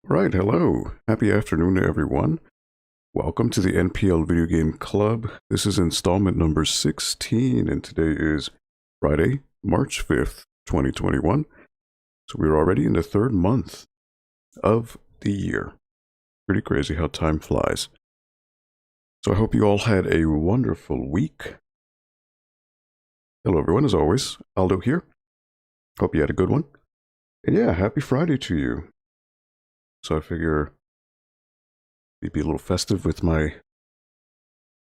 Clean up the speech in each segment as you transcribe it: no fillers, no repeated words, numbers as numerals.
Right, hello. Happy afternoon to everyone. Welcome to the NPL Video Game Club. This is installment number 16, and today is Friday, March 5th, 2021. So we're already in the third month of the year. Pretty crazy how time flies. So I hope you all had a wonderful week. Hello everyone, as always, Aldo here. Hope you had a good one. And yeah, happy Friday to you. So I figure maybe a little festive with my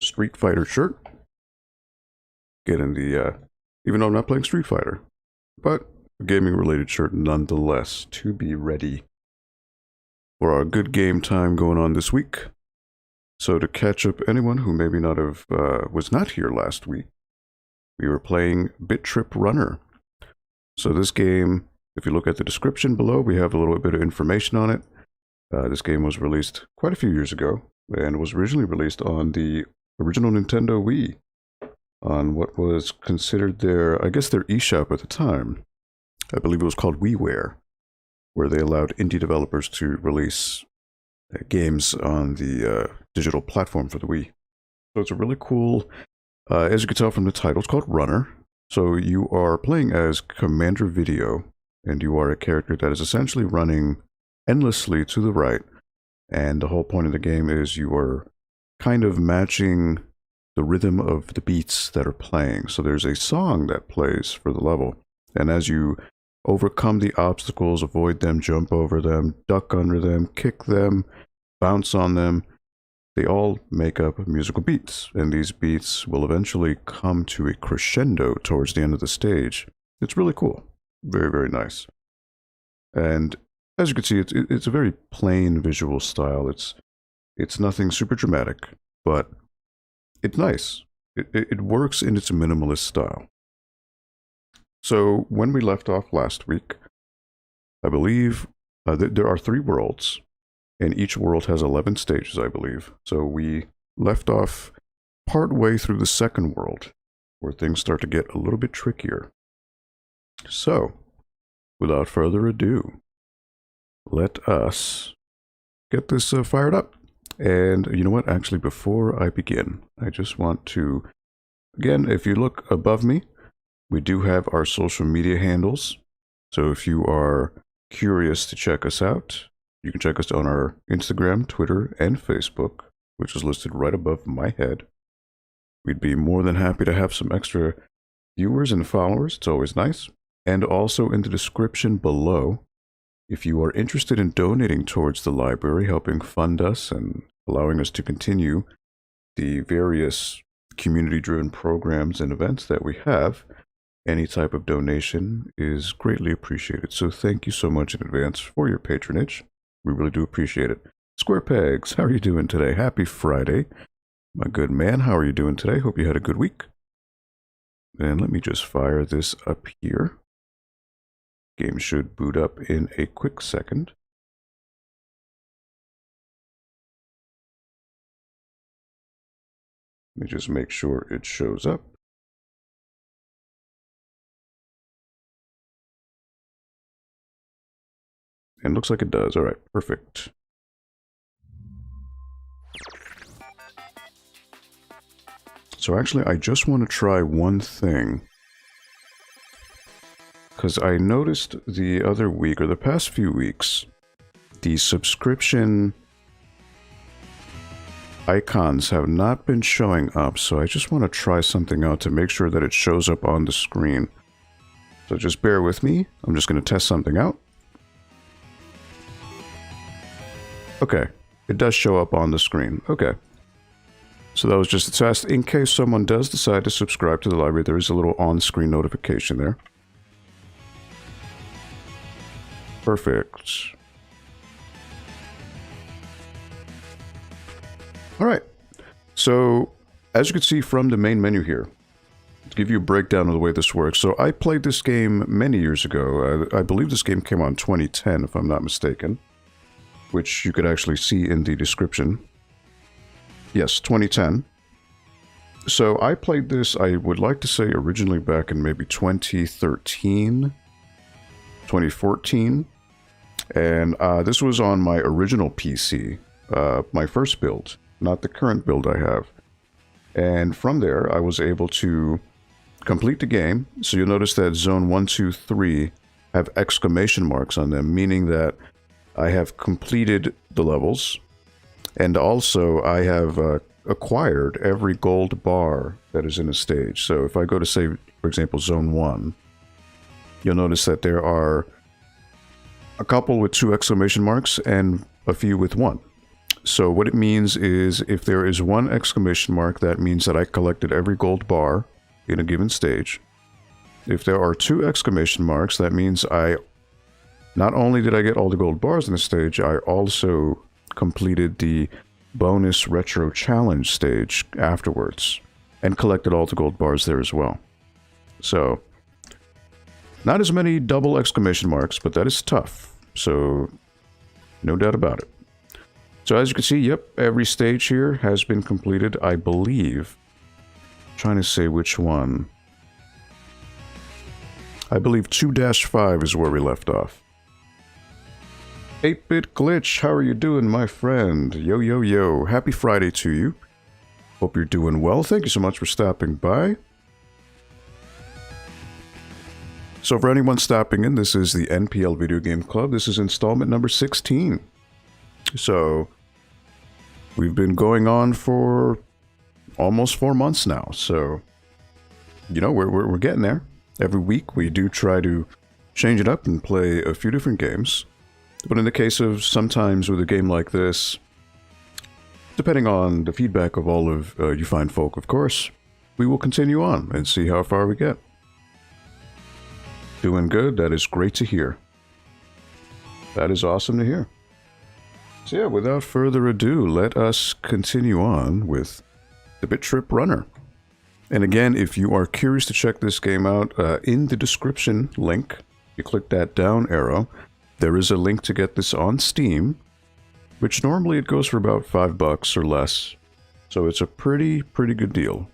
Street Fighter shirt. Getting the, even though I'm not playing Street Fighter, but a gaming related shirt nonetheless, to be ready for our good game time going on this week. So to catch up anyone who maybe not have, was not here last week, we were playing BIT.TRIP RUNNER. So this game, if you look at the description below, we have a little bit of information on it. This game was released quite a few years ago, and was originally released on the original Nintendo Wii, on what was considered their, I guess their eShop at the time. I believe it was called WiiWare, where they allowed indie developers to release games on the digital platform for the Wii. So it's a really cool, as you can tell from the title, it's called Runner. So you are playing as Commander Video, and you are a character that is essentially running endlessly to the right, and the whole point of the game is you are kind of matching the rhythm of the beats that are playing. So there's a song that plays for the level, and as you overcome the obstacles, avoid them, jump over them, duck under them, kick them, bounce on them, they all make up musical beats, and these beats will eventually come to a crescendo towards the end of the stage. It's really cool. Very, very nice. And as you can see, it's a very plain visual style. It's nothing super dramatic, but it's nice. It works in its minimalist style. So when we left off last week, I believe there are 3 worlds, and each world has 11 stages, I believe. So we left off partway through the second world, where things start to get a little bit trickier. So, without further ado, let us get this fired up. And you know what? Actually, before I begin, I just want to, again, if you look above me, we do have our social media handles. So if you are curious to check us out, you can check us on our Instagram, Twitter, and Facebook, which is listed right above my head. We'd be more than happy to have some extra viewers and followers. It's always nice. And also in the description below, if you are interested in donating towards the library, helping fund us and allowing us to continue the various community-driven programs and events that we have, any type of donation is greatly appreciated. So thank you so much in advance for your patronage. We really do appreciate it. Square Pegs, how are you doing today? Happy Friday. My good man, how are you doing today? Hope you had a good week. And let me just fire this up here. Game should boot up in a quick second. Let me just make sure it shows up. And looks like it does. All right, perfect. So actually, I just want to try one thing. Because I noticed the other week, or the past few weeks, the subscription icons have not been showing up, so I just want to try something out to make sure that it shows up on the screen. So just bear with me. I'm just going to test something out. Okay, it does show up on the screen. Okay. So that was just a test. In case someone does decide to subscribe to the library, there is a little on-screen notification there. Perfect. All right. So, as you can see from the main menu here, to give you a breakdown of the way this works. So, I played this game many years ago. I believe this game came out in 2010, if I'm not mistaken, which you could actually see in the description. Yes, 2010. So, I played this, I would like to say, originally back in maybe 2013, 2014. And this was on my original PC, my first build, not the current build I have. And from there, I was able to complete the game. So you'll notice that zone 1, 2, 3 have exclamation marks on them, meaning that I have completed the levels. And also, I have acquired every gold bar that is in a stage. So if I go to, say, for example, zone 1, you'll notice that there are a couple with 2 exclamation marks and a few with 1. So what it means is if there is 1 exclamation mark, that means that I collected every gold bar in a given stage. If there are 2 exclamation marks, that means not only did I get all the gold bars in the stage, I also completed the bonus retro challenge stage afterwards and collected all the gold bars there as well. So not as many double exclamation marks, but that is tough. So no doubt about it. So as you can see, yep, every stage here has been completed, I believe. I'm trying to say which one. I believe 2-5 is where we left off. 8-Bit Glitch, how are you doing, my friend? Yo, yo, yo. Happy Friday to you. Hope you're doing well. Thank you so much for stopping by. So for anyone stopping in, this is the NPL Video Game Club. This is installment number 16. So we've been going on for almost 4 months now. So, you know, we're getting there. Every week we do try to change it up and play a few different games. But in the case of sometimes with a game like this, depending on the feedback of all of you fine folk, of course, we will continue on and see how far we get. Doing good, that is great to hear. That is awesome to hear. So yeah, without further ado, let us continue on with the BIT.TRIP Runner. And again, if you are curious to check this game out, in the description link, you click that down arrow. There is a link to get this on Steam, which normally it goes for about $5 or less. So it's a pretty good deal.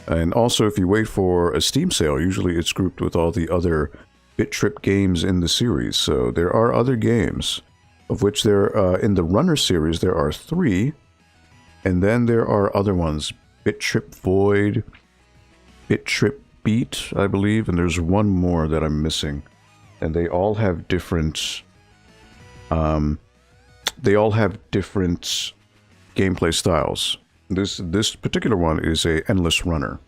And also, if you wait for a Steam sale, usually it's grouped with all the other BIT.TRIP games in the series. So there are other games, of which there, in the Runner series, there are 3. And then there are other ones, BIT.TRIP Void, BIT.TRIP Beat, I believe, and there's one more that I'm missing. And they all have different, gameplay styles. This particular one is a endless runner.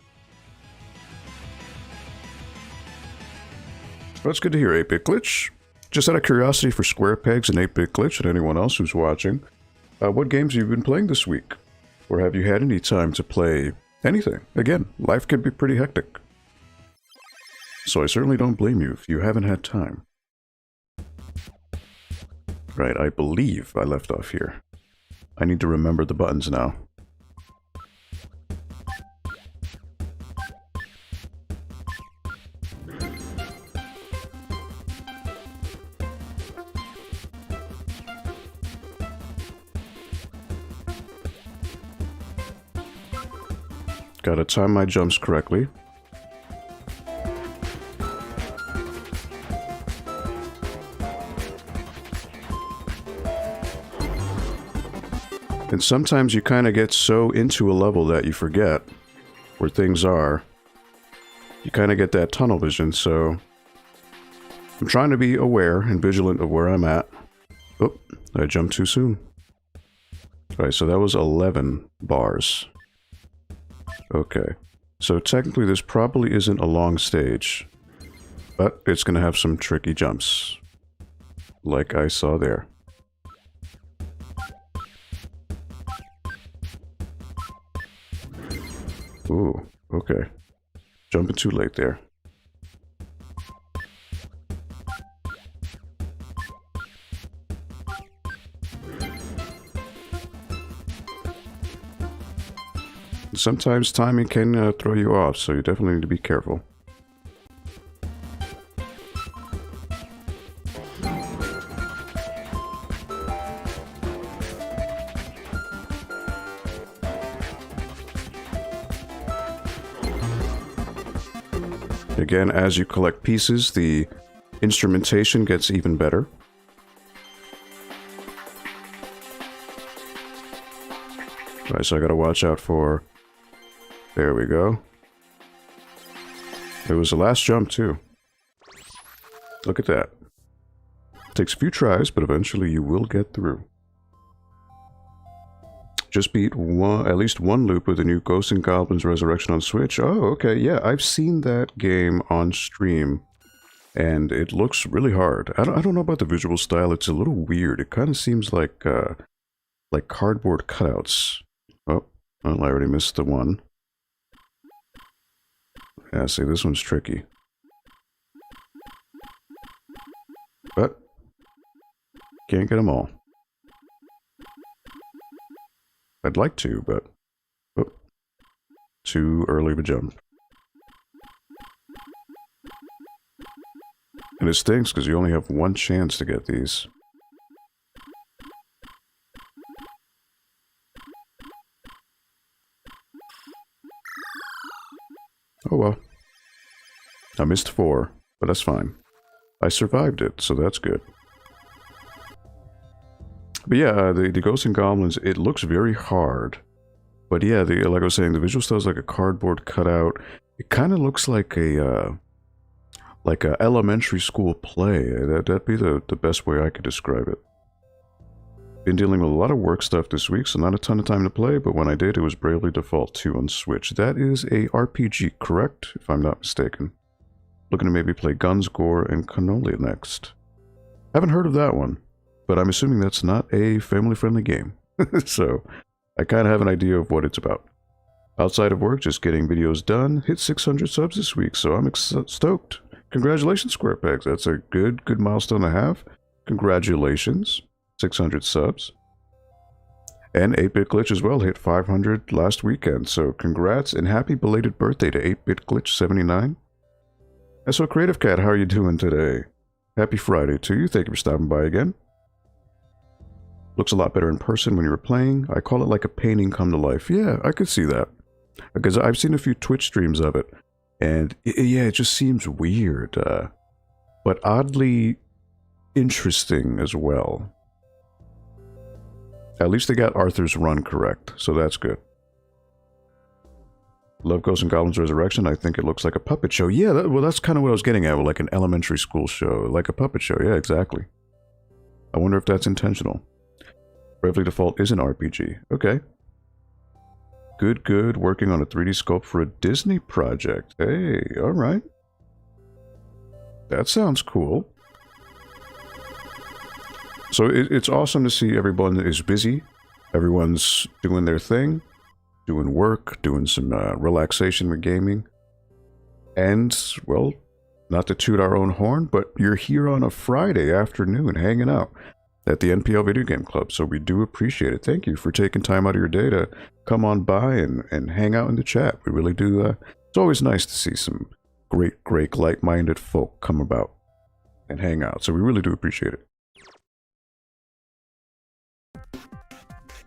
Well, it's good to hear, 8-Bit Glitch. Just out of curiosity for Square Pegs and 8-Bit Glitch and anyone else who's watching, what games have you been playing this week? Or have you had any time to play anything? Again, life can be pretty hectic. So I certainly don't blame you if you haven't had time. Right, I believe I left off here. I need to remember the buttons now. Gotta time my jumps correctly. And sometimes you kind of get so into a level that you forget where things are. You kind of get that tunnel vision, so I'm trying to be aware and vigilant of where I'm at. Oh, I jumped too soon. Alright, so that was 11 bars. Okay, so technically this probably isn't a long stage, but it's going to have some tricky jumps, like I saw there. Ooh, okay. Jumping too late there. Sometimes timing can throw you off, so you definitely need to be careful. Again, as you collect pieces, the instrumentation gets even better. Right, so I gotta watch out for... There we go. It was the last jump, too. Look at that. Takes a few tries, but eventually you will get through. Just beat at least one loop with the new Ghosts and Goblins Resurrection on Switch. Oh, okay, yeah, I've seen that game on stream, and it looks really hard. I don't know about the visual style. It's a little weird. It kind of seems like cardboard cutouts. Oh, well, I already missed the one. Yeah, see, this one's tricky. But can't get them all. I'd like to, but oh, too early of a jump. And it stinks because you only have one chance to get these. Oh well. I missed 4, but that's fine. I survived it, so that's good. But yeah, the Ghosts and Goblins, it looks very hard. But yeah, like I was saying, the visual style is like a cardboard cutout. It kind of looks like a elementary school play. That'd be the best way I could describe it. Been dealing with a lot of work stuff this week, so not a ton of time to play, but when I did, it was Bravely Default 2 on Switch. That is a RPG, correct? If I'm not mistaken. Looking to maybe play Guns, Gore, and Cannoli next. Haven't heard of that one, but I'm assuming that's not a family-friendly game. So, I kind of have an idea of what it's about. Outside of work, just getting videos done. Hit 600 subs this week, so I'm stoked. Congratulations, Square Pegs. That's a good milestone to have. Congratulations. 600 subs. And 8-Bit Glitch as well hit 500 last weekend. So congrats and happy belated birthday to 8-Bit Glitch 79. And so Creative Cat, how are you doing today? Happy Friday to you. Thank you for stopping by again. Looks a lot better in person when you were playing. I call it like a painting come to life. Yeah, I could see that. Because I've seen a few Twitch streams of it. And yeah, it just seems weird. But oddly interesting as well. At least they got Arthur's run correct, so that's good. Love Ghosts and Goblins Resurrection. I think it looks like a puppet show. Yeah, well, that's kind of what I was getting at, like an elementary school show. Like a puppet show, yeah, exactly. I wonder if that's intentional. Bravely Default is an RPG. Okay. Good. Working on a 3D sculpt for a Disney project. Hey, alright. That sounds cool. So it's awesome to see everyone is busy. Everyone's doing their thing. Doing work. Doing some relaxation with gaming. And, well, not to toot our own horn, but you're here on a Friday afternoon hanging out at the NPL Video Game Club. So we do appreciate it. Thank you for taking time out of your day to come on by and hang out in the chat. We really do. It's always nice to see some great like-minded folk come about and hang out. So we really do appreciate it.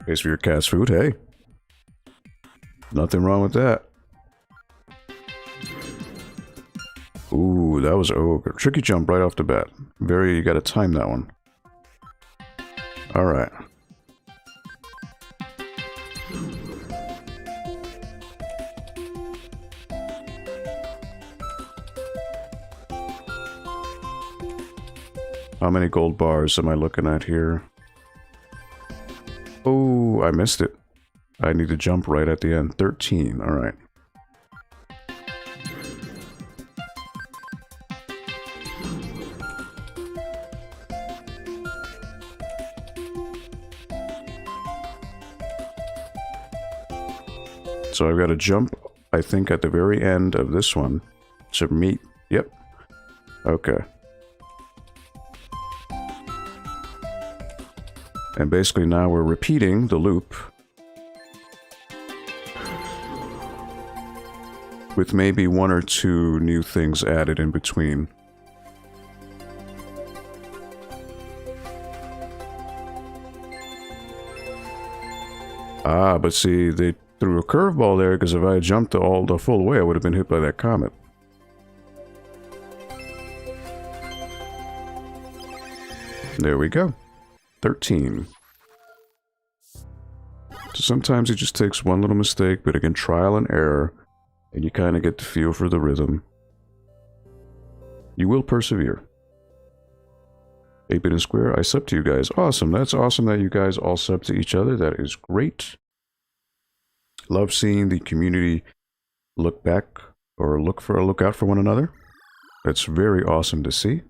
Pays for your cat's food, hey. Nothing wrong with that. Ooh, that was a tricky jump right off the bat. You gotta time that one. Alright. How many gold bars am I looking at here? Oh, I missed it. I need to jump right at the end. 13, alright. So I've got to jump, I think, at the very end of this one to meet... Yep. Okay. And basically now we're repeating the loop with maybe 1 or 2 new things added in between. Ah, but see, they threw a curveball there because if I had jumped the full way, I would have been hit by that comet. There we go. 13. So sometimes it just takes one little mistake, but again, trial and error, and you kind of get the feel for the rhythm. You will persevere. 8-bit and square, I sub to you guys. Awesome. That's awesome that you guys all sub to each other. That is great. Love seeing the community look back or look out for one another. That's very awesome to see.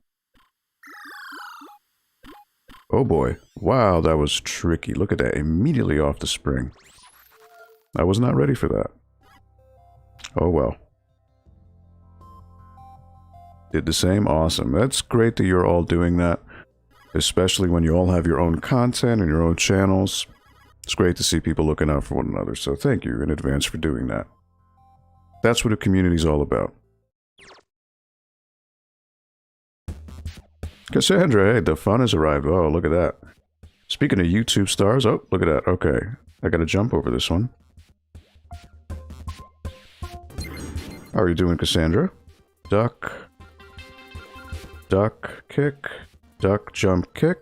Oh boy. Wow, that was tricky. Look at that. Immediately off the spring. I was not ready for that. Oh well. Did the same. Awesome. That's great that you're all doing that. Especially when you all have your own content and your own channels. It's great to see people looking out for one another. So thank you in advance for doing that. That's what a community is all about. Cassandra, hey, the fun has arrived. Oh, look at that. Speaking of YouTube stars, oh, look at that. Okay, I gotta jump over this one. How are you doing, Cassandra? Duck. Duck, kick. Duck, jump, kick.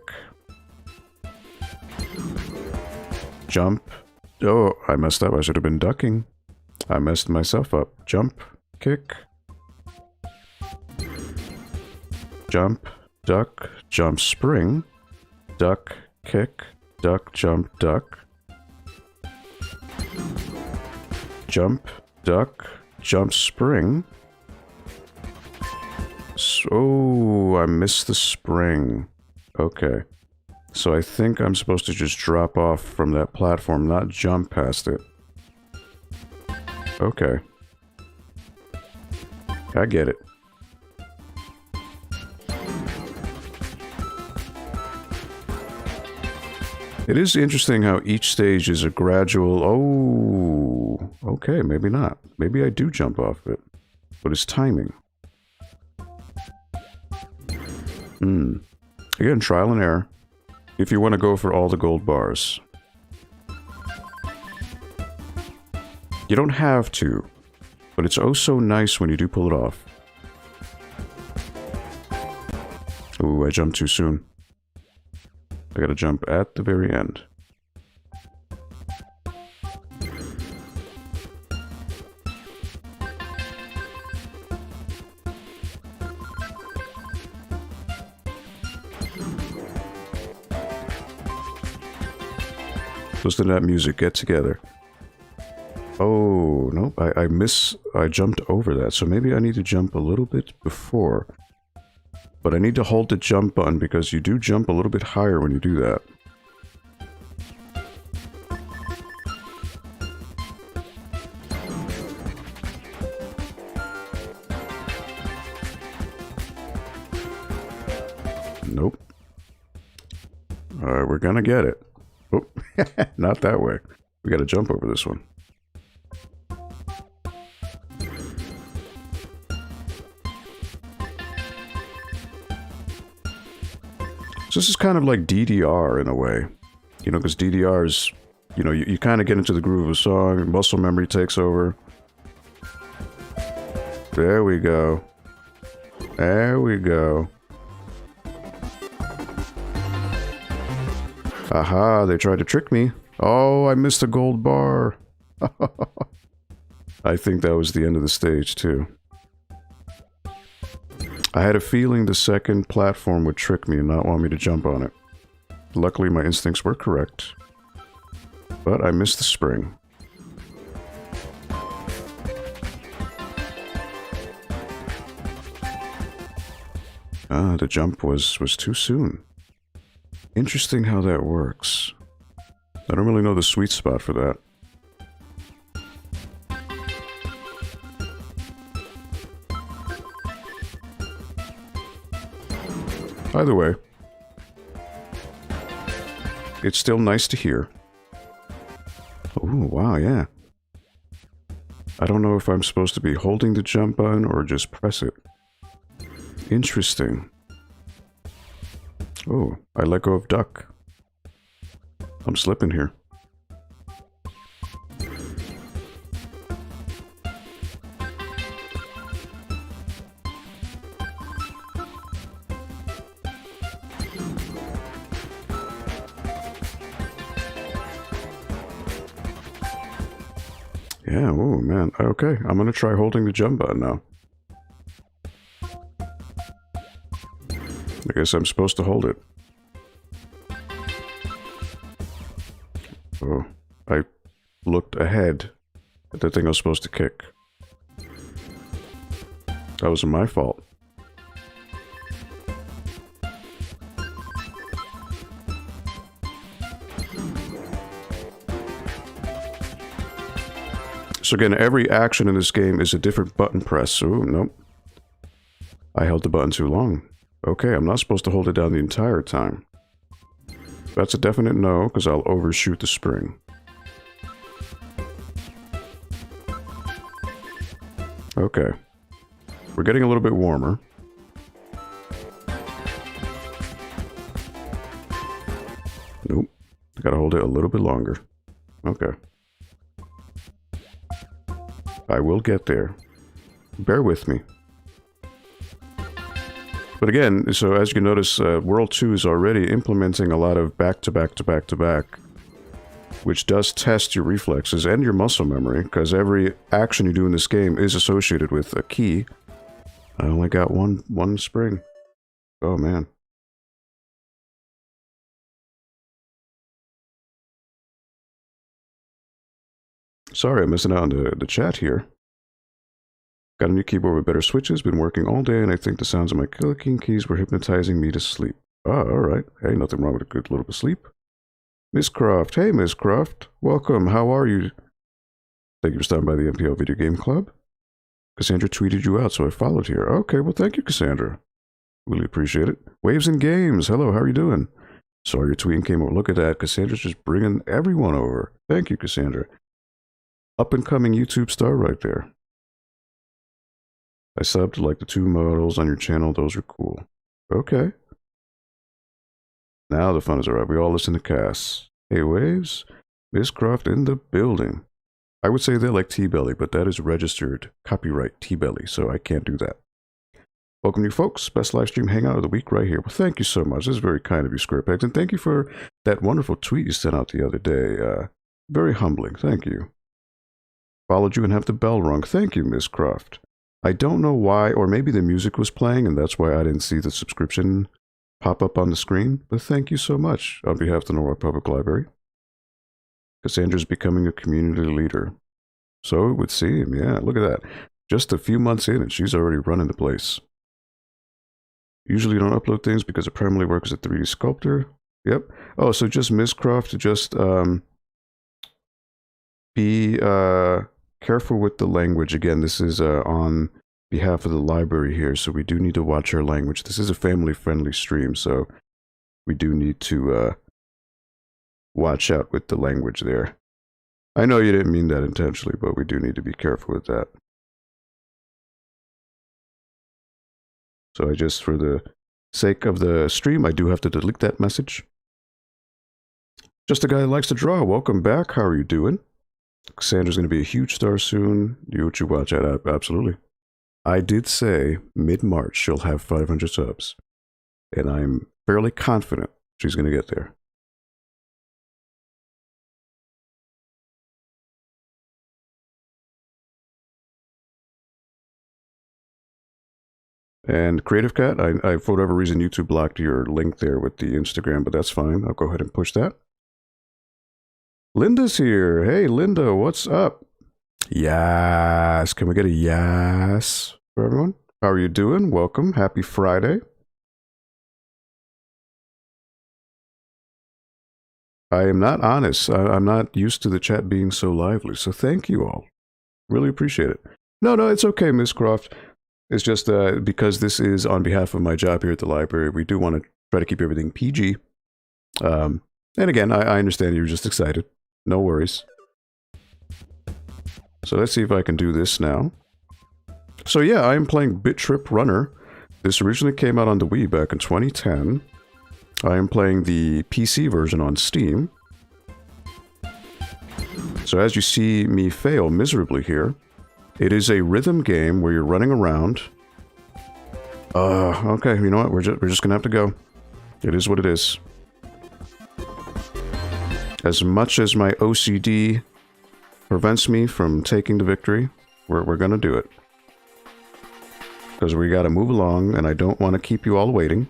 Jump. Oh, I messed up. I should have been ducking. I messed myself up. Jump, kick. Jump, duck, jump, spring. Duck, kick. Duck, jump, duck. Jump, duck, jump, spring. Oh, I missed the spring. Okay. So I think I'm supposed to just drop off from that platform, not jump past it. Okay. I get it. It is interesting how each stage is a gradual... Oh, okay, maybe not. Maybe I do jump off it. But it's timing. Again, trial and error. If you want to go for all the gold bars. You don't have to, but it's oh so nice when you do pull it off. Ooh, I jumped too soon. I gotta jump at the very end. Listen to that music, get together. Oh, no, I jumped over that, so maybe I need to jump a little bit before. But I need to hold the jump button because you do jump a little bit higher when you do that. Nope. Alright, we're gonna get it. Oh, not that way. We gotta jump over this one. So this is kind of like DDR in a way. You know, because DDR is, you know, you kind of get into the groove of a song, muscle memory takes over. There we go. There we go. Aha, they tried to trick me. Oh, I missed a gold bar. I think that was the end of the stage, too. I had a feeling the second platform would trick me and not want me to jump on it. Luckily, my instincts were correct. But I missed the spring. Ah, the jump was too soon. Interesting how that works. I don't really know the sweet spot for that. Either way, it's still nice to hear. Oh, wow, yeah. I don't know if I'm supposed to be holding the jump button or just press it. Interesting. Oh, I let go of duck. I'm slipping here. Yeah, oh man. Okay, I'm gonna try holding the jump button now. I guess I'm supposed to hold it. Oh, I looked ahead at the thing I was supposed to kick. That wasn't my fault. So again, every action in this game is a different button press. Oh, nope. I held the button too long. Okay, I'm not supposed to hold it down the entire time. That's a definite no, because I'll overshoot the spring. Okay. We're getting a little bit warmer. Nope. Gotta hold it a little bit longer. Okay. I will get there. Bear with me. But again, so as you can notice, World 2 is already implementing a lot of back-to-back-to-back-to-back, which does test your reflexes and your muscle memory, because every action you do in this game is associated with a key. I only got one spring. Oh, man. Sorry, I'm missing out on the chat here. Got a new keyboard with better switches, been working all day, and I think the sounds of my clicking keys were hypnotizing me to sleep. Ah, alright. Hey, nothing wrong with a good little bit of sleep. Miss Croft. Hey, Miss Croft. Welcome. How are you? Thank you for stopping by the NPL Video Game Club. Cassandra tweeted you out, so I followed here. Okay, well, thank you, Cassandra. Really appreciate it. Waves and Games. Hello, how are you doing? Saw your tweet and came over. Look at that. Cassandra's just bringing everyone over. Thank you, Cassandra. Up-and-coming YouTube star right there. I subbed to like the 2 models on your channel. Those are cool. Okay. Now the fun is alright. We all listen to Cass. Hey, Waves. Miss Croft in the building. I would say they're like T-Belly, but that is registered copyright T-Belly, so I can't do that. Welcome you folks. Best live stream hangout of the week right here. Well, thank you so much. This is very kind of you, Squarepegs, and thank you for that wonderful tweet you sent out the other day. Very humbling. Thank you. Followed you and have the bell rung. Thank you, Miss Croft. I don't know why, or maybe the music was playing, and that's why I didn't see the subscription pop up on the screen, but thank you so much on behalf of the Norwalk Public Library. Cassandra's becoming a community leader. So it would seem, yeah, look at that. Just a few months in, and she's already running the place. Usually you don't upload things because I primarily work as a 3D sculptor. Yep. Oh, so just Miss Croft, just be careful with the language. Again, this is on behalf of the library here, so we do need to watch our language. This is a family-friendly stream, so we do need to watch out with the language there. I know you didn't mean that intentionally, but we do need to be careful with that. So I just, for the sake of the stream, I do have to delete that message. Just a guy that likes to draw. Welcome back. How are you doing? Cassandra's going to be a huge star soon. You watch out. Absolutely. I did say mid-March she'll have 500 subs. And I'm fairly confident she's going to get there. And Creative Cat, I for whatever reason, YouTube blocked your link there with the Instagram, but that's fine. I'll go ahead and push that. Linda's here. Hey, Linda, what's up? Yes. Can we get a yes for everyone? How are you doing? Welcome. Happy Friday. I am not honest. I'm not used to the chat being so lively, so thank you all. Really appreciate it. No, it's okay, Miss Croft. It's just because this is on behalf of my job here at the library, we do want to try to keep everything PG. And again, I understand you're just excited. No worries. So let's see if I can do this now. So yeah, I am playing BIT.TRIP Runner. This originally came out on the Wii back in 2010. I am playing the PC version on Steam. So as you see me fail miserably here, it is a rhythm game where you're running around. Okay, you know what? We're just gonna have to go. It is what it is. As much as my OCD prevents me from taking the victory, we're going to do it. Because we got to move along, and I don't want to keep you all waiting.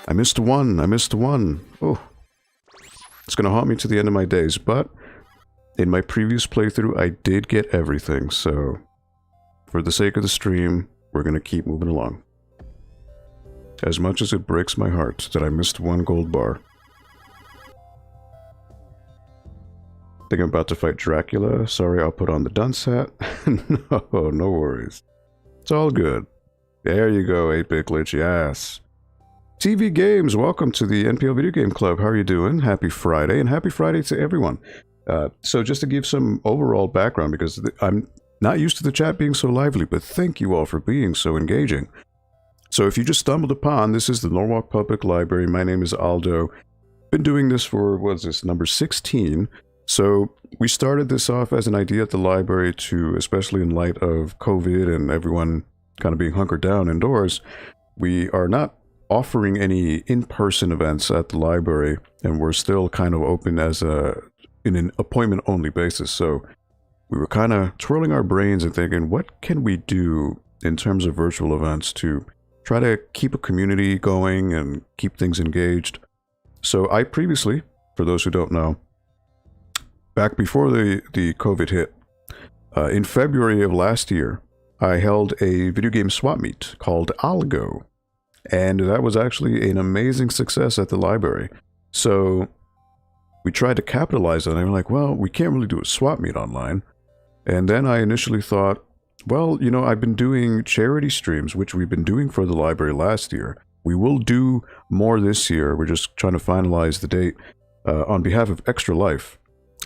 I missed one. I missed one. Oh. It's going to haunt me to the end of my days, but in my previous playthrough, I did get everything, so for the sake of the stream, we're going to keep moving along. As much as it breaks my heart that I missed one gold bar. I think I'm about to fight Dracula. Sorry, I'll put on the dunce hat. No worries. It's all good. There you go, 8-Bit Glitch, yes. TV Games, welcome to the NPL Video Game Club. How are you doing? Happy Friday, and happy Friday to everyone. So just to give some overall background, because I'm not used to the chat being so lively, but thank you all for being so engaging. So if you just stumbled upon, this is the Norwalk Public Library. My name is Aldo. Been doing this for, what is this, number 16. So we started this off as an idea at the library to, especially in light of COVID and everyone kind of being hunkered down indoors, we are not offering any in-person events at the library, and we're still kind of open as in an appointment-only basis. So we were kind of twirling our brains and thinking, what can we do in terms of virtual events to try to keep a community going and keep things engaged? So I previously, for those who don't know, back before the COVID hit, in February of last year, I held a video game swap meet called Algo. And that was actually an amazing success at the library. So we tried to capitalize on it. And we're like, well, we can't really do a swap meet online. And then I initially thought, well, you know, I've been doing charity streams, which we've been doing for the library last year. We will do more this year. We're just trying to finalize the date on behalf of Extra Life.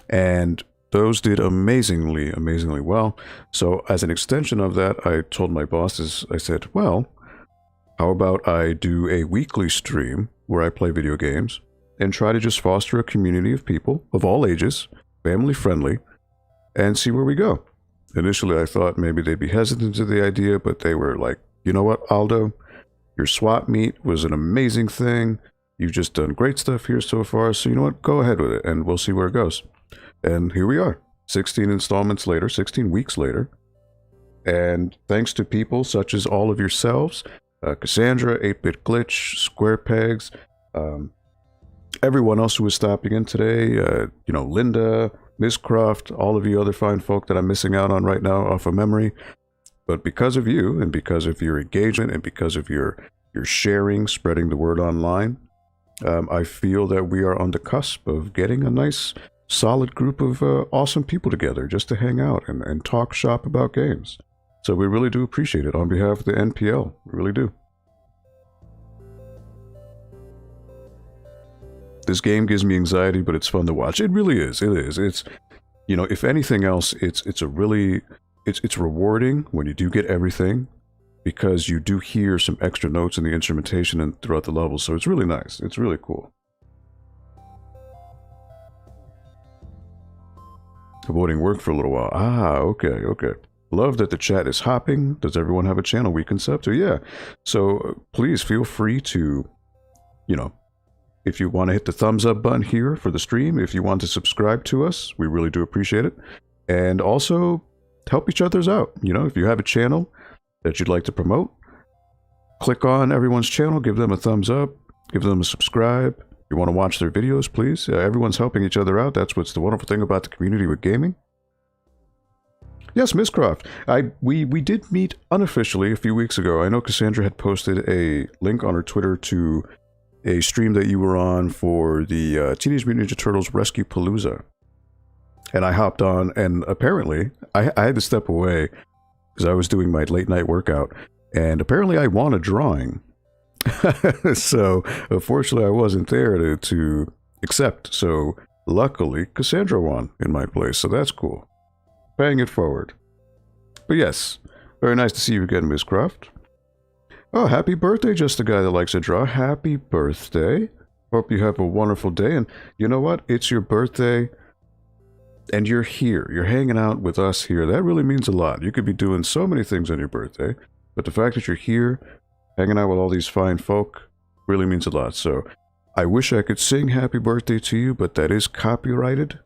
And those did amazingly, amazingly well. So as an extension of that, I told my bosses, I said, well, how about I do a weekly stream where I play video games and try to just foster a community of people of all ages, family friendly, and see where we go. Initially, I thought maybe they'd be hesitant to the idea, but they were like, you know what, Aldo, your swap meet was an amazing thing. You've just done great stuff here so far, so you know what, go ahead with it, and we'll see where it goes. And here we are, 16 installments later, 16 weeks later. And thanks to people such as all of yourselves, Cassandra, 8-Bit Glitch, Square Pegs, everyone else who was stopping in today, you know, Linda, Miss Croft, all of you other fine folk that I'm missing out on right now off of memory. But because of you, and because of your engagement, and because of your sharing, spreading the word online, I feel that we are on the cusp of getting a nice, solid group of awesome people together just to hang out and talk shop about games. So we really do appreciate it on behalf of the NPL. We really do. This game gives me anxiety, but it's fun to watch. It really is. It is. It's, you know, if anything else, it's rewarding when you do get everything, because you do hear some extra notes in the instrumentation and throughout the levels. So it's really nice. It's really cool. Avoiding work for a little while. Ah, okay. Love that the chat is hopping. Does everyone have a channel we can sub to? Yeah. So please feel free to, you know, if you want to hit the thumbs up button here for the stream, if you want to subscribe to us, we really do appreciate it. And also help each other's out. You know, if you have a channel that you'd like to promote, click on everyone's channel, give them a thumbs up, give them a subscribe. If you want to watch their videos, please. Everyone's helping each other out. That's what's the wonderful thing about the community with gaming. Yes, Miss Croft. We did meet unofficially a few weeks ago. I know Cassandra had posted a link on her Twitter to a stream that you were on for the Teenage Mutant Ninja Turtles Rescue Palooza. And I hopped on, and apparently, I had to step away because I was doing my late night workout, and apparently I won a drawing. So, unfortunately, I wasn't there to accept. So, luckily, Cassandra won in my place, so that's cool. Paying it forward. But yes, very nice to see you again, Miss Croft. Oh, happy birthday, just the guy that likes to draw. Happy birthday. Hope you have a wonderful day. And you know what? It's your birthday, and you're here. You're hanging out with us here. That really means a lot. You could be doing so many things on your birthday, but the fact that you're here, hanging out with all these fine folk, really means a lot. So I wish I could sing happy birthday to you, but that is copyrighted.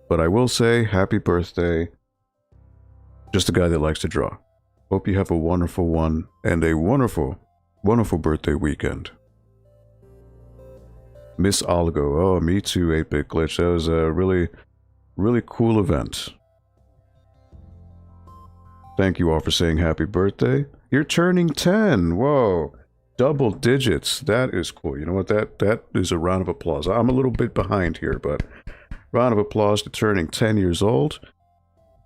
But I will say happy birthday. Just a guy that likes to draw. Hope you have a wonderful one and a wonderful, wonderful birthday weekend. Miss Algo. Oh, me too, 8-Bit Glitch. That was a really, really cool event. Thank you all for saying happy birthday. You're turning 10. Whoa. Double digits. That is cool. You know what? That is a round of applause. I'm a little bit behind here, but round of applause to turning 10 years old.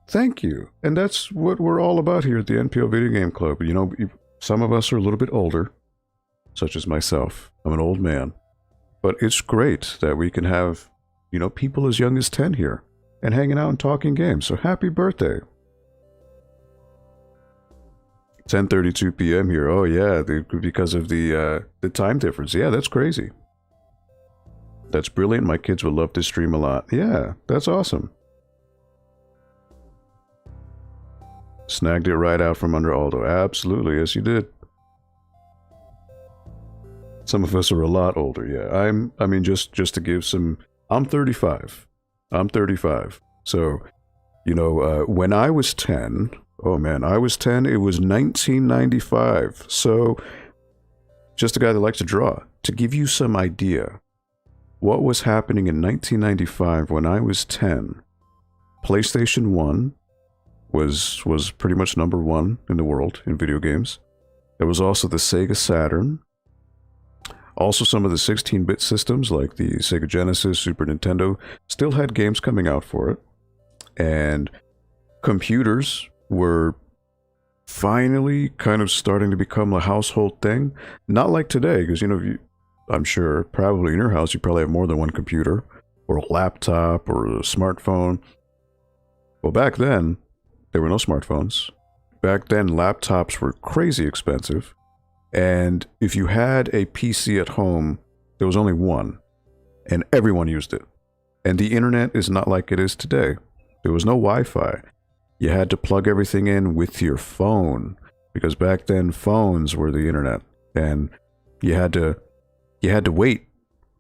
Thank you. And that's what we're all about here at the NPL Video Game Club. You know, some of us are a little bit older, such as myself. I'm an old man. But it's great that we can have, you know, people as young as 10 here and hanging out and talking games. So happy birthday. 10:32 p.m. here. Oh yeah, because of the time difference. Yeah, that's crazy. That's brilliant. My kids would love to stream a lot. Yeah, that's awesome. Snagged it right out from under Aldo. Absolutely, yes you did. Some of us are a lot older, yeah. I mean, just to give some... I'm 35. I'm 35. So, you know, when I was 10... Oh man, I was 10, it was 1995. So, just a guy that likes to draw. To give you some idea, what was happening in 1995 when I was 10, PlayStation 1 was pretty much #1 in the world in video games. There was also the Sega Saturn. Also some of the 16-bit systems like the Sega Genesis, Super Nintendo still had games coming out for it. And computers were finally kind of starting to become a household thing. Not like today, because, you know, I'm sure probably in your house you probably have more than one computer, or a laptop, or a smartphone. Well, back then, there were no smartphones. Back then, laptops were crazy expensive. And if you had a PC at home, there was only one. And everyone used it. And the internet is not like it is today. There was no Wi-Fi. You had to plug everything in with your phone. Because back then, phones were the internet. And you had to wait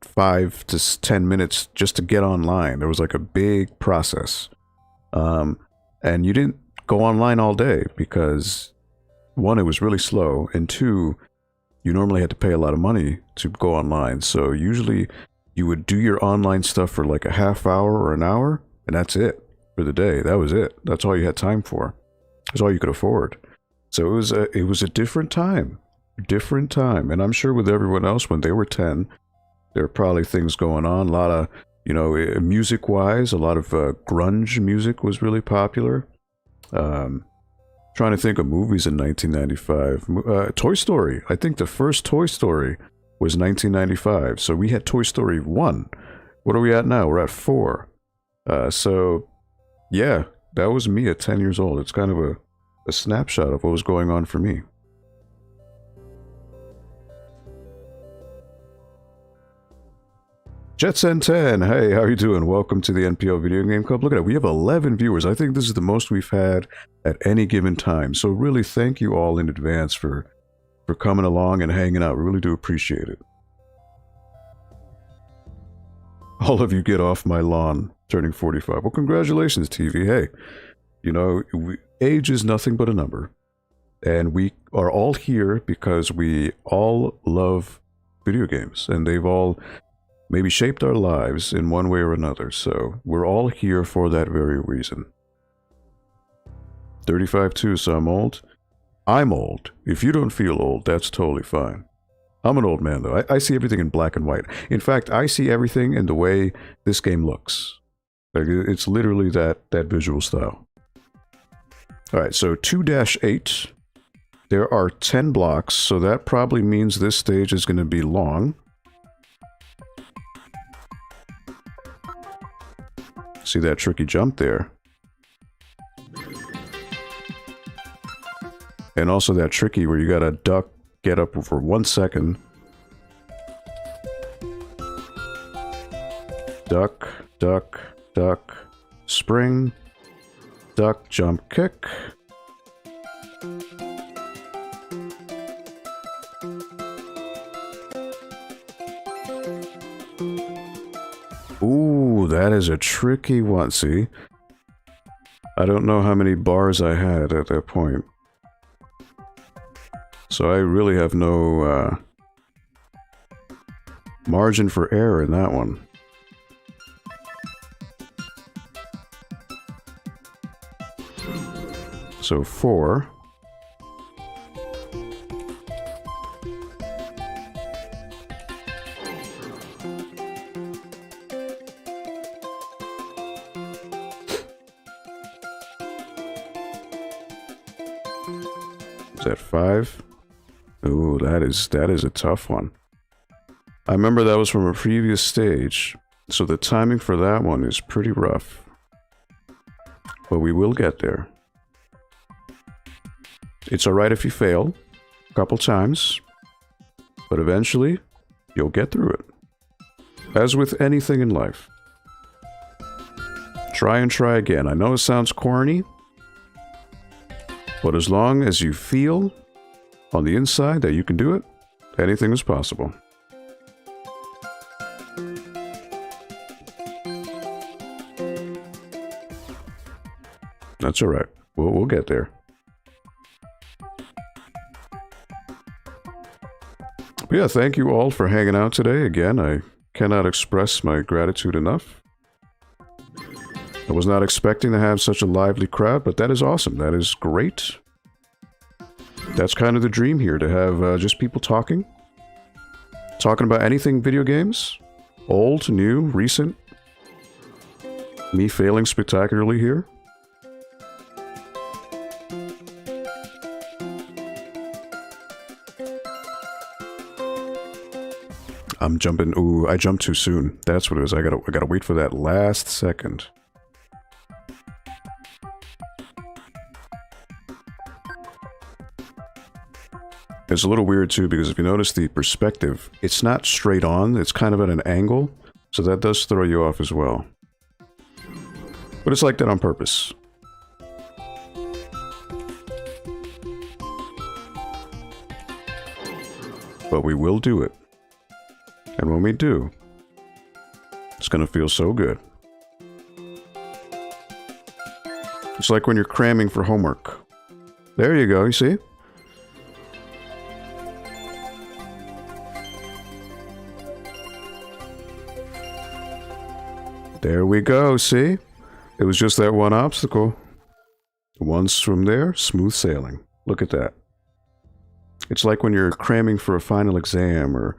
5 to 10 minutes just to get online. There was like a big process. And you didn't go online all day because, one, it was really slow, and two, you normally had to pay a lot of money to go online. So usually you would do your online stuff for like a half hour or an hour, and that's it for the day. That was it. That's all you had time for. That's all you could afford. So it was a different time. Different time. And I'm sure with everyone else, when they were 10, there were probably things going on. A lot of, you know, music-wise, a lot of grunge music was really popular. Trying to think of movies in 1995. Toy Story. I think the first Toy Story was 1995. So we had Toy Story 1. What are we at now? We're at 4. So, yeah, that was me at 10 years old. It's kind of a snapshot of what was going on for me. Jetsen 10, hey, how you doing? Welcome to the NPL Video Game Club. Look at it, we have 11 viewers. I think this is the most we've had at any given time. So really thank you all in advance for coming along and hanging out. We really do appreciate it. All of you get off my lawn, turning 45. Well, congratulations, TV. Hey, you know, age is nothing but a number. And we are all here because we all love video games. And they've all maybe shaped our lives in one way or another. So we're all here for that very reason. 35 too, so I'm old. I'm old. If you don't feel old, that's totally fine. I'm an old man, though. I see everything in black and white. In fact, I see everything in the way this game looks. Like, it's literally that visual style. All right, so 2-8. There are 10 blocks, so that probably means this stage is going to be long. See that tricky jump there. And also that tricky where you gotta duck, get up for 1 second. Duck, duck, duck, spring, duck, jump, kick. Ooh, that is a tricky one. See? I don't know how many bars I had at that point. So I really have no margin for error in that one. So 4. Is that 5? Ooh, that is a tough one. I remember that was from a previous stage, so the timing for that one is pretty rough. But we will get there. It's alright if you fail a couple times, but eventually you'll get through it. As with anything in life. Try and try again. I know it sounds corny, but as long as you feel on the inside that you can do it, anything is possible. That's alright. We'll get there. But yeah, thank you all for hanging out today. Again, I cannot express my gratitude enough. I was not expecting to have such a lively crowd, but that is awesome. That is great. That's kind of the dream here, to have just people talking. Talking about anything video games. Old, new, recent. Me failing spectacularly here. I'm jumping. Ooh, I jumped too soon. That's what it is. I gotta wait for that last second. It's a little weird too, because if you notice the perspective, it's not straight on, it's kind of at an angle, so that does throw you off as well. But it's like that on purpose. But we will do it. And when we do, it's gonna feel so good. It's like when you're cramming for homework. There you go, you see? There we go, see? It was just that one obstacle. Once from there, smooth sailing. Look at that. It's like when you're cramming for a final exam,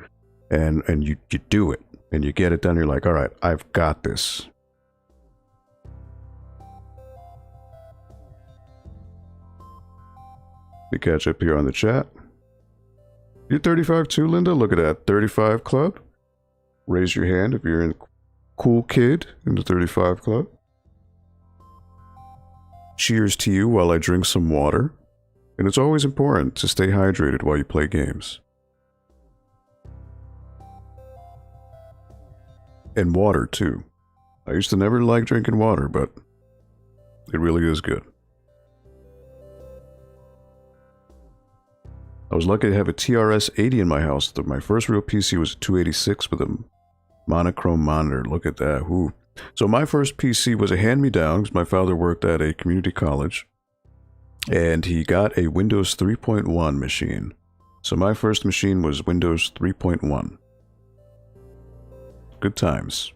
and you do it, and you get it done, you're like, alright, I've got this. You catch up here on the chat. You're 35 too, Linda? Look at that, 35 club. Raise your hand if you're in cool kid in the 35 club. Cheers to you while I drink some water. And it's always important to stay hydrated while you play games. And water too. I used to never like drinking water, but it really is good. I was lucky to have a TRS-80 in my house. My first real PC was a 286 with a monochrome monitor. Look at that. Ooh. So my first PC was a hand-me-down because my father worked at a community college. And he got a Windows 3.1 machine. So my first machine was Windows 3.1. Good times.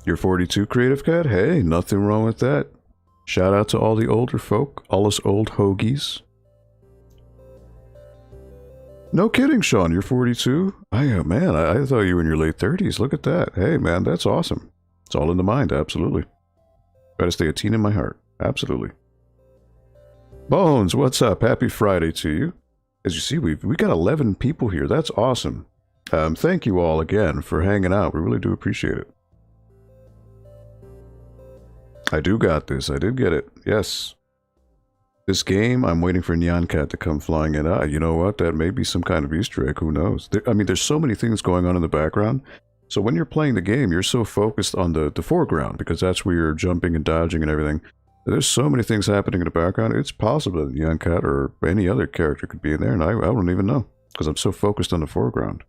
You're 42, Creative Cat? Hey, nothing wrong with that. Shout out to all the older folk, all us old hoagies. No kidding, Sean, you're 42? Man, I thought you were in your late 30s. Look at that. Hey, man, that's awesome. It's all in the mind, absolutely. Try to stay a teen in my heart. Absolutely. Bones, what's up? Happy Friday to you. As you see, we got 11 people here. That's awesome. Thank you all again for hanging out. We really do appreciate it. I do got this. I did get it. Yes. This game, I'm waiting for Nyan Cat to come flying in. You know what? That may be some kind of Easter egg. Who knows? I mean, there's so many things going on in the background. So when you're playing the game, you're so focused on the foreground, because that's where you're jumping and dodging and everything. There's so many things happening in the background. It's possible that Nyan Cat or any other character could be in there, and I wouldn't even know, because I'm so focused on the foreground.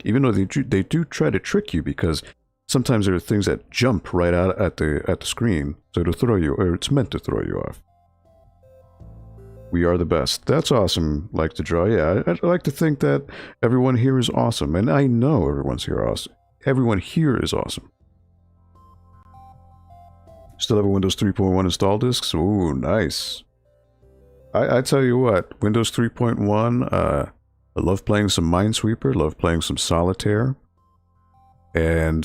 Even though they do try to trick you, because sometimes there are things that jump right out at the screen, so it'll throw you, or it's meant to throw you off. We are the best. That's awesome. Like to draw. Yeah, I like to think that everyone here is awesome, and I know everyone's here awesome. Everyone here is awesome. Still have a Windows 3.1 install discs. Ooh, nice. I tell you what, Windows 3.1. I love playing some Minesweeper. Love playing some Solitaire. And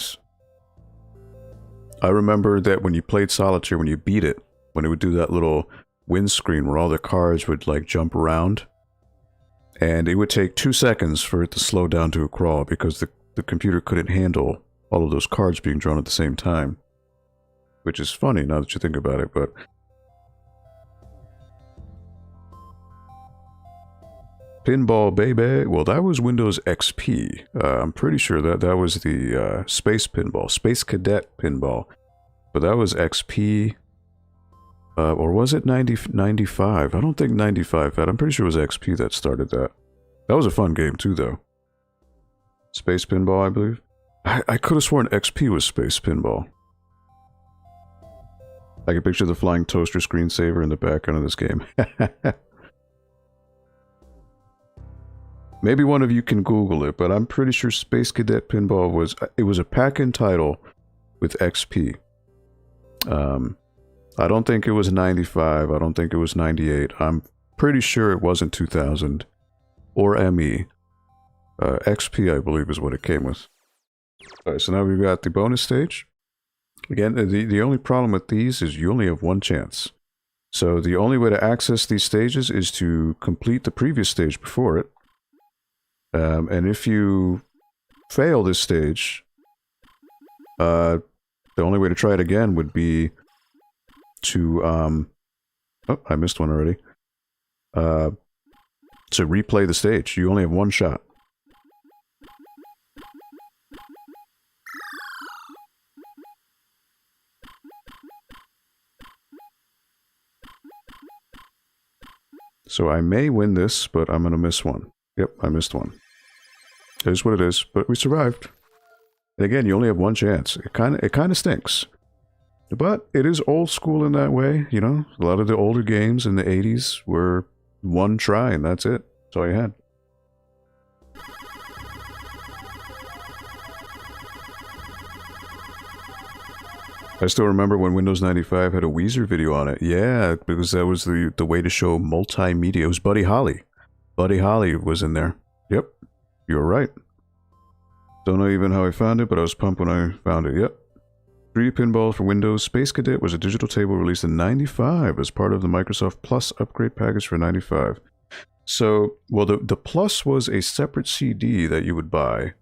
I remember that when you played Solitaire, when you beat it, when it would do that little windscreen where all the cards would like jump around, and it would take 2 seconds for it to slow down to a crawl because the computer couldn't handle all of those cards being drawn at the same time. Which is funny now that you think about it, but... Pinball, baby. Well, that was Windows XP. I'm pretty sure that was the Space Pinball. Space Cadet Pinball. But that was XP... or was it 95? I don't think 95 had. I'm pretty sure it was XP that started that. That was a fun game too, though. Space Pinball, I believe. I could have sworn XP was Space Pinball. I can picture the flying toaster screensaver in the background of this game. Maybe one of you can Google it, but I'm pretty sure Space Cadet Pinball was... It was a pack-in title with XP. I don't think it was 95. I don't think it was 98. I'm pretty sure it wasn't 2000 or ME. XP, I believe, is what it came with. Alright, so now we've got the bonus stage. Again, the only problem with these is you only have one chance. So the only way to access these stages is to complete the previous stage before it. And if you fail this stage, the only way to try it again would be to, oh, I missed one already. To replay the stage. You only have one shot. So I may win this, but I'm going to miss one. Yep, I missed one. It is what it is, but we survived. And again, you only have one chance. It kind of stinks. But it is old school in that way, you know? A lot of the older games in the 80s were one try, and that's it. That's all you had. I still remember when Windows 95 had a Weezer video on it. Yeah, because that was the way to show multimedia. It was Buddy Holly. Buddy Holly was in there. Yep, you were right. Don't know even how I found it, but I was pumped when I found it. Yep. 3D Pinball for Windows. Space Cadet was a digital table released in 95 as part of the Microsoft Plus upgrade package for 95. So, well, the Plus was a separate CD that you would buy.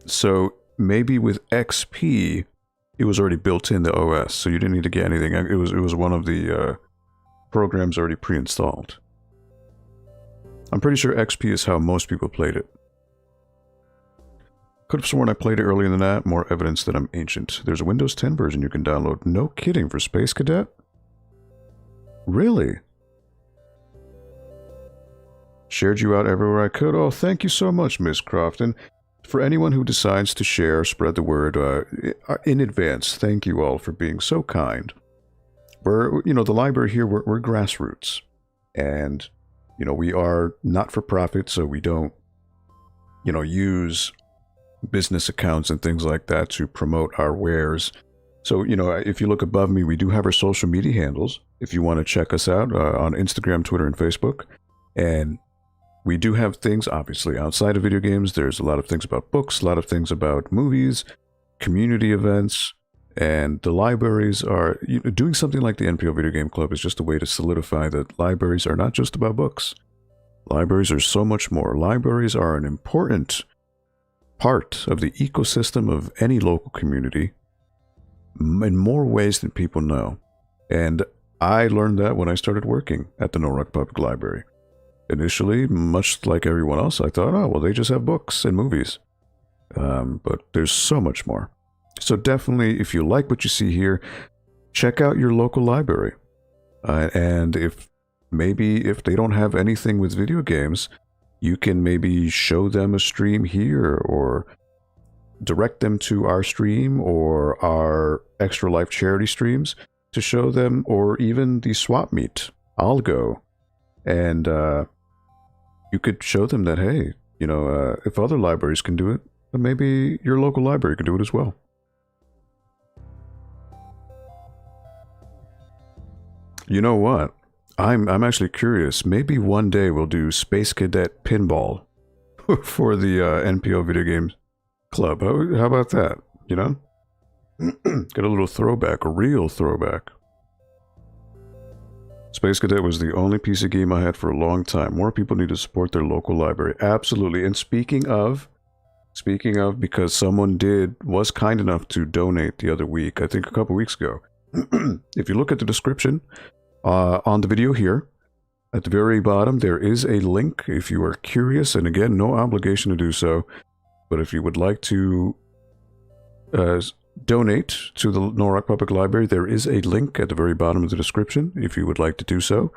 So maybe with XP, it was already built in the OS, so you didn't need to get anything. It was one of the programs already pre-installed. I'm pretty sure XP is how most people played it. Could have sworn I played it earlier than that. More evidence that I'm ancient. There's a Windows 10 version you can download. No kidding, for Space Cadet? Really? Shared you out everywhere I could. Oh, thank you so much, Miss Croft. And for anyone who decides to share, spread the word in advance. Thank you all for being so kind. We're, you know, the library here, we're grassroots. And, you know, we are not-for-profit, so we don't, you know, use business accounts and things like that to promote our wares. So, you know, if you look above me, we do have our social media handles. If you want to check us out on Instagram, Twitter, and Facebook. And we do have things, obviously, outside of video games. There's a lot of things about books, a lot of things about movies, community events, and the libraries are... You know, doing something like the NPL Video Game Club is just a way to solidify that libraries are not just about books. Libraries are so much more. Libraries are an important part of the ecosystem of any local community in more ways than people know. And I learned that when I started working at the Norwalk Public Library. Initially, much like everyone else, I thought, oh, well, they just have books and movies. But there's so much more. So definitely, if you like what you see here, check out your local library. And if they don't have anything with video games, you can maybe show them a stream here or direct them to our stream or our Extra Life charity streams to show them, or even the swap meet. I'll go. And you could show them that, hey, you know, if other libraries can do it, then maybe your local library can do it as well. You know what? I'm actually curious. Maybe one day we'll do Space Cadet Pinball for the NPL Video Games Club. How about that? You know? Get a little throwback, a real throwback. Space Cadet was the only PC game I had for a long time. More people need to support their local library. Absolutely. And speaking of, because someone was kind enough to donate the other week, I think a couple weeks ago. If you look at the description on the video here, at the very bottom, there is a link if you are curious. And again, no obligation to do so. But if you would like to donate to the Norwalk Public Library, there is a link at the very bottom of the description if you would like to do so.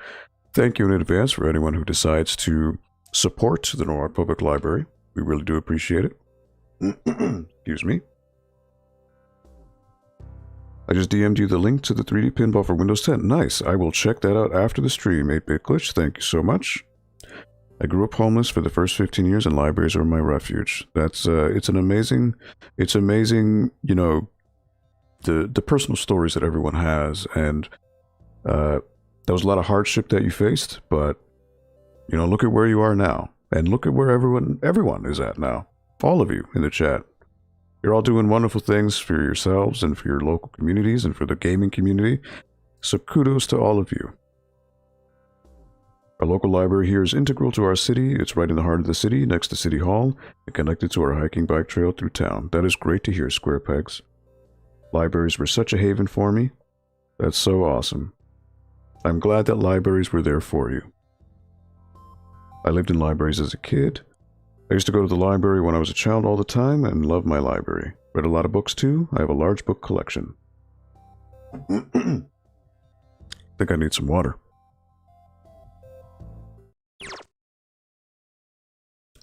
Thank you in advance for anyone who decides to support the Norwalk Public Library. We really do appreciate it. Excuse me. I just DM'd you the link to the 3D Pinball for Windows 10. Nice. I will check that out after the stream. 8-Bit Glitch, thank you so much. I grew up homeless for the first 15 years, and libraries are my refuge. That's it's amazing, you know, the personal stories that everyone has, and there was a lot of hardship that you faced, but you know, look at where you are now, and look at where everyone is at now. All of you in the chat, you're all doing wonderful things for yourselves and for your local communities and for the gaming community. So kudos to all of you. Our local library here is integral to our city. It's right in the heart of the city, next to City Hall, and connected to our hiking bike trail through town. That is great to hear, Square Pegs. Libraries were such a haven for me. That's so awesome. I'm glad that libraries were there for you. I lived in libraries as a kid. I used to go to the library when I was a child all the time and loved my library. Read a lot of books too. I have a large book collection. I think I need some water.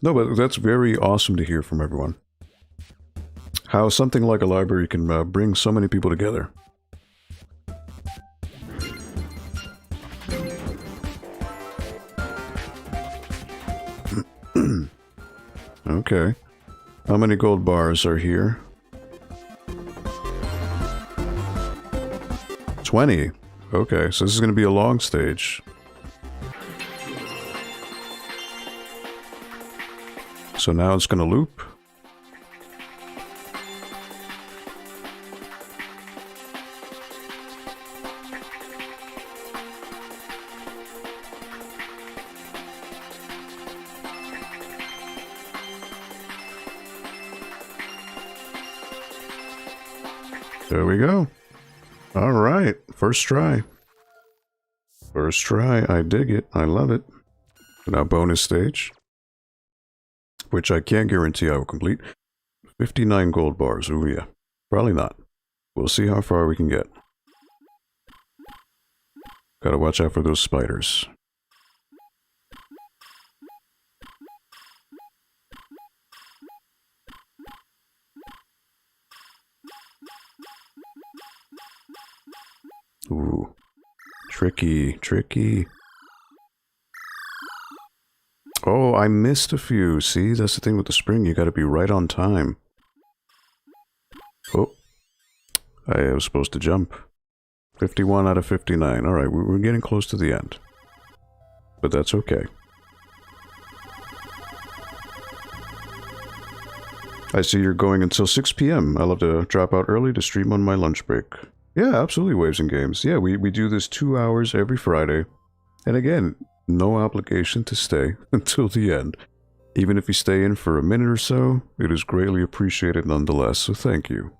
No, but that's very awesome to hear from everyone. How something like a library can bring so many people together. Okay. How many gold bars are here? 20. Okay, so this is going to be a long stage. So now it's going to loop. There we go. All right, first try. First try, I dig it, I love it. Now bonus stage, which I can't guarantee I will complete. 59 gold bars, ooh yeah. Probably not. We'll see how far we can get. Gotta watch out for those spiders. Ooh. Tricky, tricky. Oh, I missed a few. See, that's the thing with the spring. You gotta be right on time. Oh. I was supposed to jump. 51 out of 59. Alright, we're getting close to the end. But that's okay. I see you're going until 6 p.m. I love to drop out early to stream on my lunch break. Yeah, absolutely, Waves and Games. Yeah, we do this 2 hours every Friday. And again, no obligation to stay until the end. Even if you stay in for a minute or so, it is greatly appreciated nonetheless, so thank you.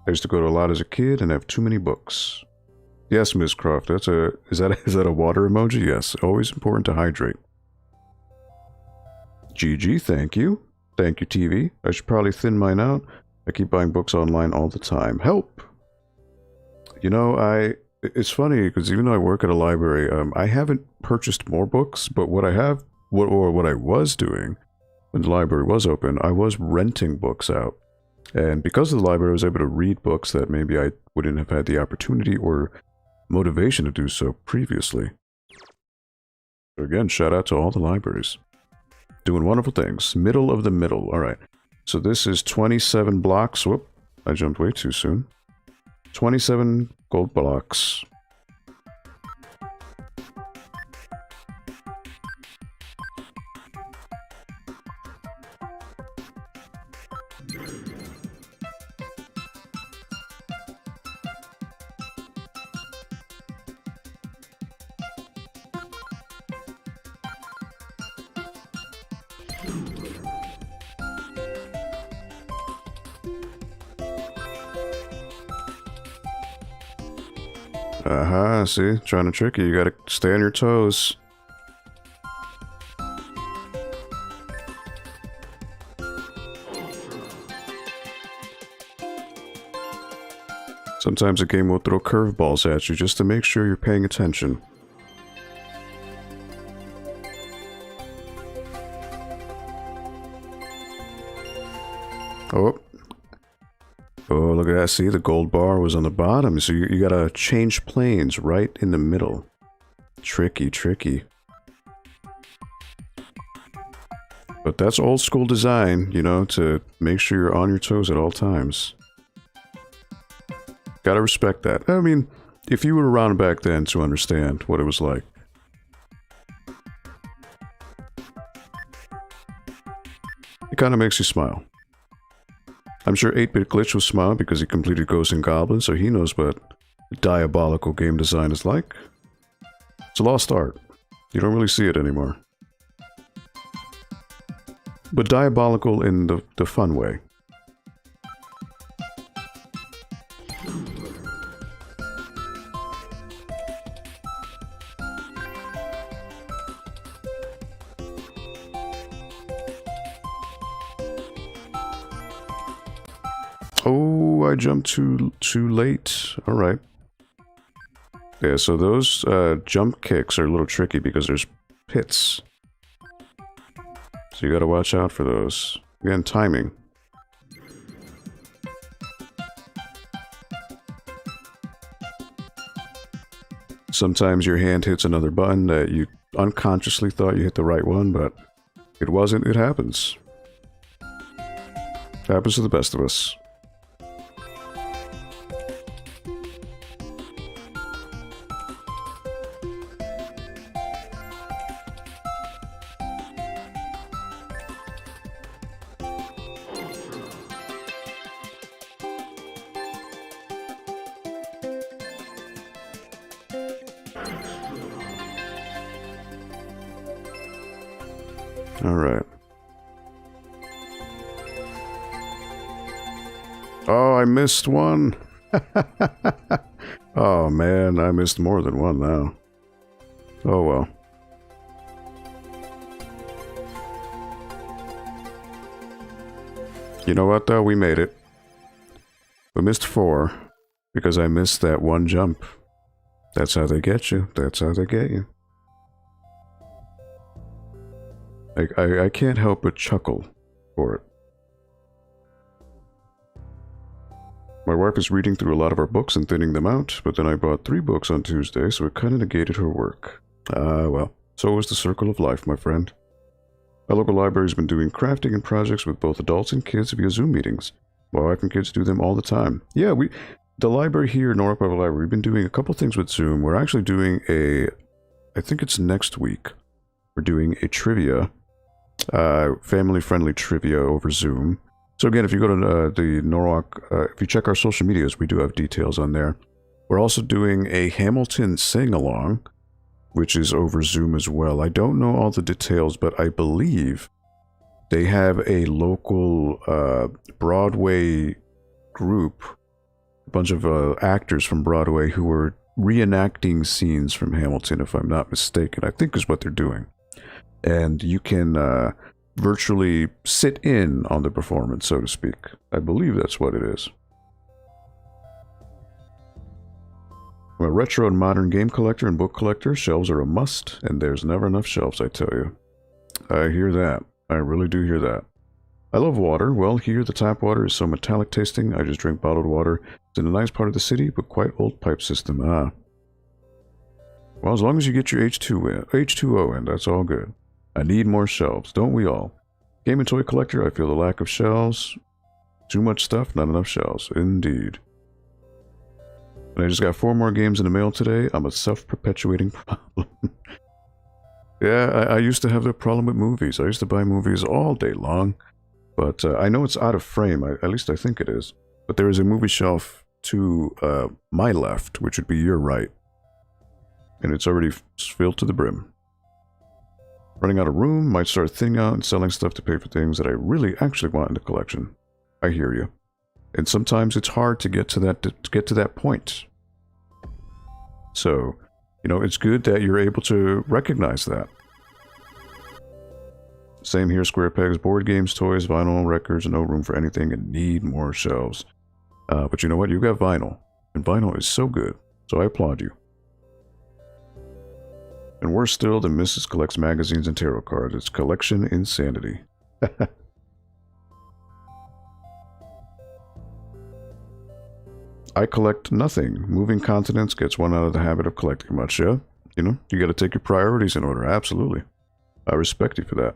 I used to go to a lot as a kid and have too many books. Yes, Ms. Croft, is that a water emoji? Yes, always important to hydrate. GG, thank you. Thank you, TV. I should probably thin mine out. I keep buying books online all the time. Help! You know, It's funny because even though I work at a library, I haven't purchased more books, but what I have, what I was doing when the library was open, I was renting books out. And because of the library, I was able to read books that maybe I wouldn't have had the opportunity or motivation to do so previously. So again, shout out to all the libraries. Doing wonderful things. Middle of the middle. Alright. So this is 27 blocks. Whoop. I jumped way too soon. 27 gold blocks. Aha, see? Trying to trick you. You gotta stay on your toes. Sometimes a game will throw curveballs at you just to make sure you're paying attention. Oh. Oh, look at that. See, the gold bar was on the bottom, so you gotta change planes right in the middle. Tricky, tricky. But that's old school design, you know, to make sure you're on your toes at all times. Gotta respect that. I mean, if you were around back then to understand what it was like. It kind of makes you smile. I'm sure 8-Bit Glitch will smile because he completed Ghosts and Goblins, so he knows what diabolical game design is like. It's a lost art. You don't really see it anymore. But diabolical in the fun way. Oh, I jumped too late. All right. Yeah, so those jump kicks are a little tricky because there's pits. So you gotta watch out for those. Again, timing. Sometimes your hand hits another button that you unconsciously thought you hit the right one, but it wasn't. It happens. It happens to the best of us. Alright. Oh, I missed one. Oh man, I missed more than one now. Oh well. You know what though? We made it. We missed 4 because I missed that one jump. That's how they get you. That's how they get you. I can't help but chuckle for it. My wife is reading through a lot of our books and thinning them out, but then I bought 3 books on Tuesday, so it kind of negated her work. Well, so is the circle of life, my friend. Our local library's been doing crafting and projects with both adults and kids via Zoom meetings. My wife and kids do them all the time. Yeah, the library here, Norwalk Public Library, we've been doing a couple things with Zoom. We're actually doing I think it's next week, we're doing a trivia, family-friendly trivia over Zoom. So again, if you go to the Norwalk, if you check our social medias, we do have details on there. We're also doing a Hamilton sing-along, which is over Zoom as well. I don't know all the details, but I believe they have a local Broadway group, a bunch of actors from Broadway who are reenacting scenes from Hamilton, if I'm not mistaken. I think is what they're doing. And you can virtually sit in on the performance, so to speak. I believe that's what it is. I'm a retro and modern game collector and book collector. Shelves are a must, and there's never enough shelves, I tell you. I hear that. I really do hear that. I love water. Well, here the tap water is so metallic tasting, I just drink bottled water. It's in a nice part of the city, but quite old pipe system. Ah. Well, as long as you get your H2O in, that's all good. I need more shelves, don't we all? Game and toy collector, I feel the lack of shelves. Too much stuff, not enough shelves. Indeed. And I just got 4 more games in the mail today. I'm a self-perpetuating problem. Yeah, I used to have that problem with movies. I used to buy movies all day long. But I know it's out of frame, at least I think it is. But there is a movie shelf to my left, which would be your right. And it's already filled to the brim. Running out of room, might start thinning out and selling stuff to pay for things that I really actually want in the collection. I hear you. And sometimes it's hard to get to that point. So, you know, it's good that you're able to recognize that. Same here, square pegs, board games, toys, vinyl, records, no room for anything, and need more shelves. But you know what? You got vinyl. And vinyl is so good. So I applaud you. And worse still, the Mrs. collects magazines and tarot cards. It's collection insanity. I collect nothing. Moving continents gets one out of the habit of collecting much, yeah? You know, you gotta take your priorities in order, absolutely. I respect you for that.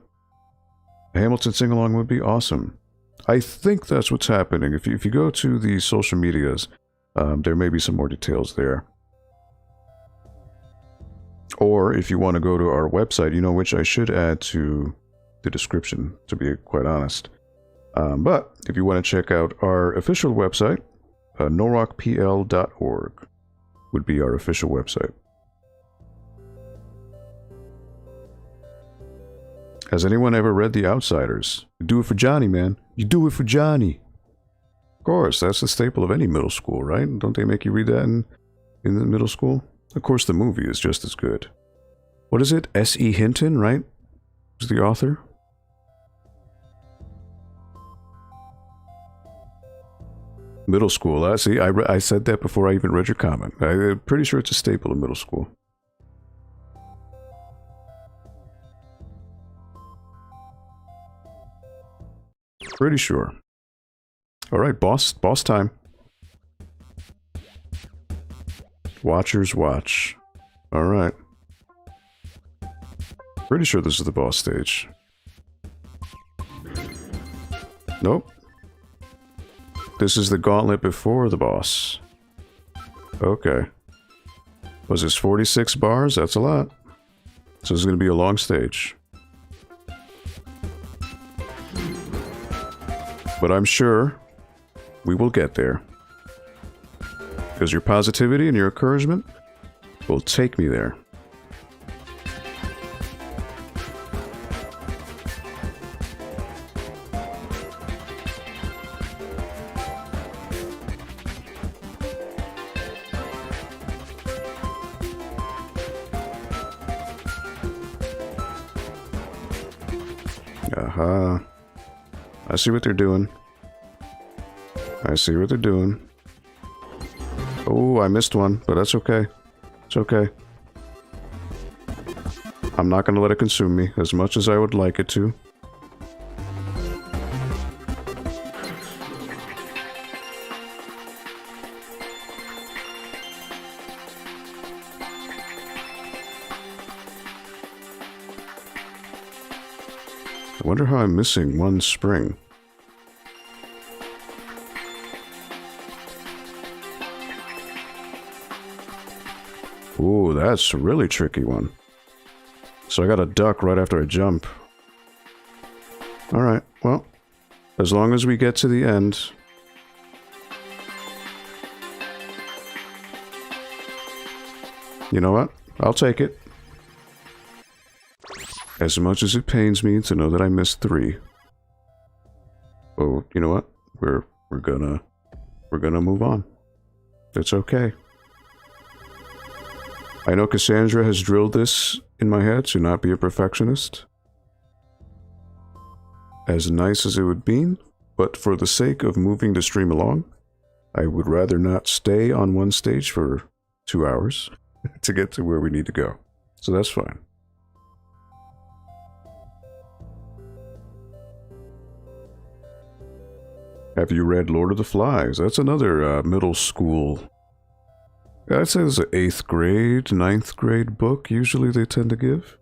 A Hamilton sing-along would be awesome. I think that's what's happening. If you go to the social medias, there may be some more details there. Or if you want to go to our website, you know, which I should add to the description, to be quite honest. But if you want to check out our official website, norrockpl.org would be our official website. Has anyone ever read The Outsiders? You do it for Johnny, man. You do it for Johnny. Of course, that's the staple of any middle school, right? Don't they make you read that in the middle school? Of course, the movie is just as good. What is it? S.E. Hinton, right? Is the author? Middle school. See, I said that before I even read your comment. I'm pretty sure it's a staple of middle school. Pretty sure. All right, boss time. Watchers watch. All right. Pretty sure this is the boss stage. Nope. This is the gauntlet before the boss. Okay. Was this 46 bars? That's a lot. So this is going to be a long stage. But I'm sure we will get there. Because your positivity and your encouragement will take me there. Aha. I see what they're doing. I see what they're doing. Oh, I missed one, but that's okay. It's okay. I'm not going to let it consume me as much as I would like it to. I wonder how I'm missing one spring. Ooh, that's a really tricky one. So I gotta duck right after I jump. Alright, well, as long as we get to the end. You know what? I'll take it. As much as it pains me to know that I missed 3. Oh, you know what? We're gonna move on. It's okay. I know Cassandra has drilled this in my head to not be a perfectionist. As nice as it would be, but for the sake of moving the stream along, I would rather not stay on one stage for 2 hours to get to where we need to go. So that's fine. Have you read Lord of the Flies? That's another middle school. I'd say it's an 8th grade, 9th grade book, usually they tend to give.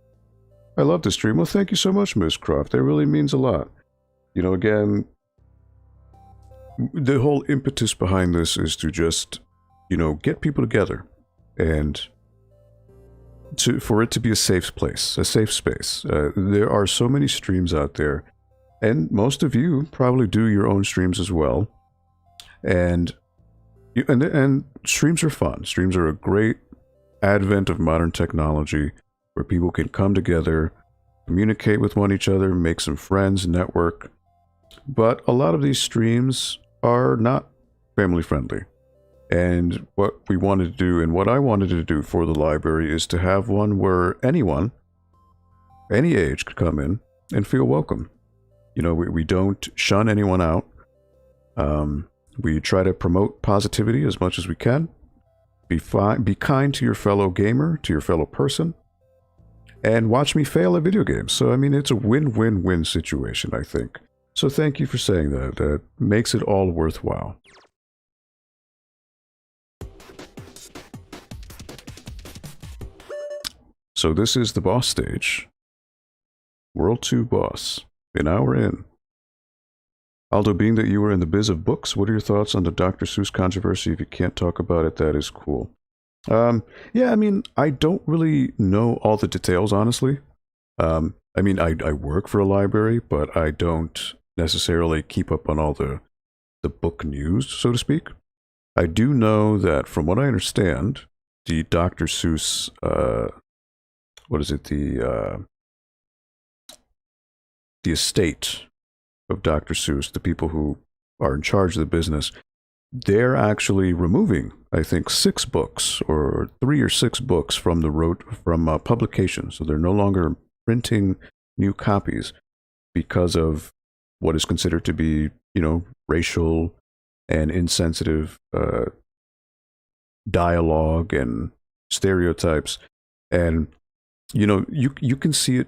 I love the stream. Well, thank you so much, Ms. Croft. That really means a lot. You know, again, the whole impetus behind this is to just, you know, get people together and for it to be a safe place, a safe space. There are so many streams out there, and most of you probably do your own streams as well. And streams are fun. Streams are a great advent of modern technology where people can come together, communicate with one each other, make some friends, network. But a lot of these streams are not family friendly. And what we wanted to do, and what I wanted to do for the library, is to have one where anyone, any age, could come in and feel welcome. You know, we don't shun anyone out. We try to promote positivity as much as we can. Be kind to your fellow gamer, to your fellow person, and watch me fail at video games. So, I mean, it's a win-win-win situation, I think. So thank you for saying that. That makes it all worthwhile. So this is the boss stage. World 2 boss. An hour in. Aldo, being that you were in the biz of books, what are your thoughts on the Dr. Seuss controversy? If you can't talk about it, that is cool. Yeah, I mean, I don't really know all the details, honestly. I mean, I work for a library, but I don't necessarily keep up on all the book news, so to speak. I do know that, from what I understand, the Dr. Seuss, what is it, the estate of Dr. Seuss, the people who are in charge of the business, they're actually removing, I think, 6 books, or 3 or 6 books from publication. So they're no longer printing new copies because of what is considered to be, you know, racial and insensitive dialogue and stereotypes. And, you know, you can see it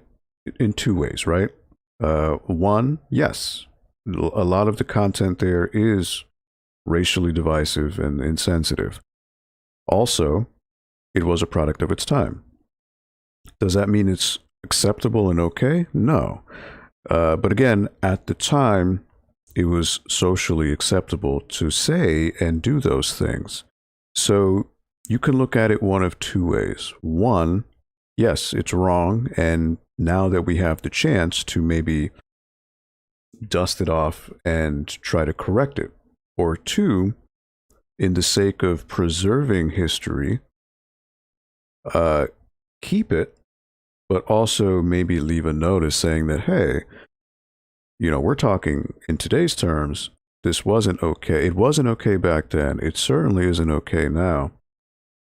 in 2 ways, right? One, yes, a lot of the content there is racially divisive and insensitive. Also, it was a product of its time. Does that mean it's acceptable and okay? No. But again, at the time, it was socially acceptable to say and do those things. So you can look at it one of 2 ways. One, yes, it's wrong, and now that we have the chance to maybe dust it off and try to correct it. Or 2, in the sake of preserving history, keep it, but also maybe leave a notice saying that, hey, you know, we're talking in today's terms, this wasn't okay. It wasn't okay back then. It certainly isn't okay now.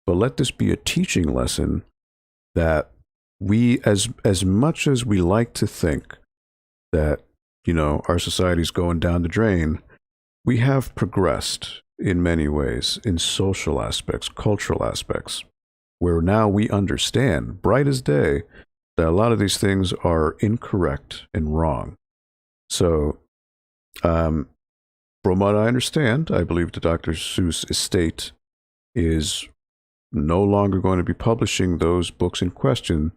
But let this be a teaching lesson that we, as much as we like to think that, you know, our society's going down the drain, we have progressed in many ways, in social aspects, cultural aspects, where now we understand, bright as day, that a lot of these things are incorrect and wrong. So, from what I understand, I believe the Dr. Seuss estate is no longer going to be publishing those books in question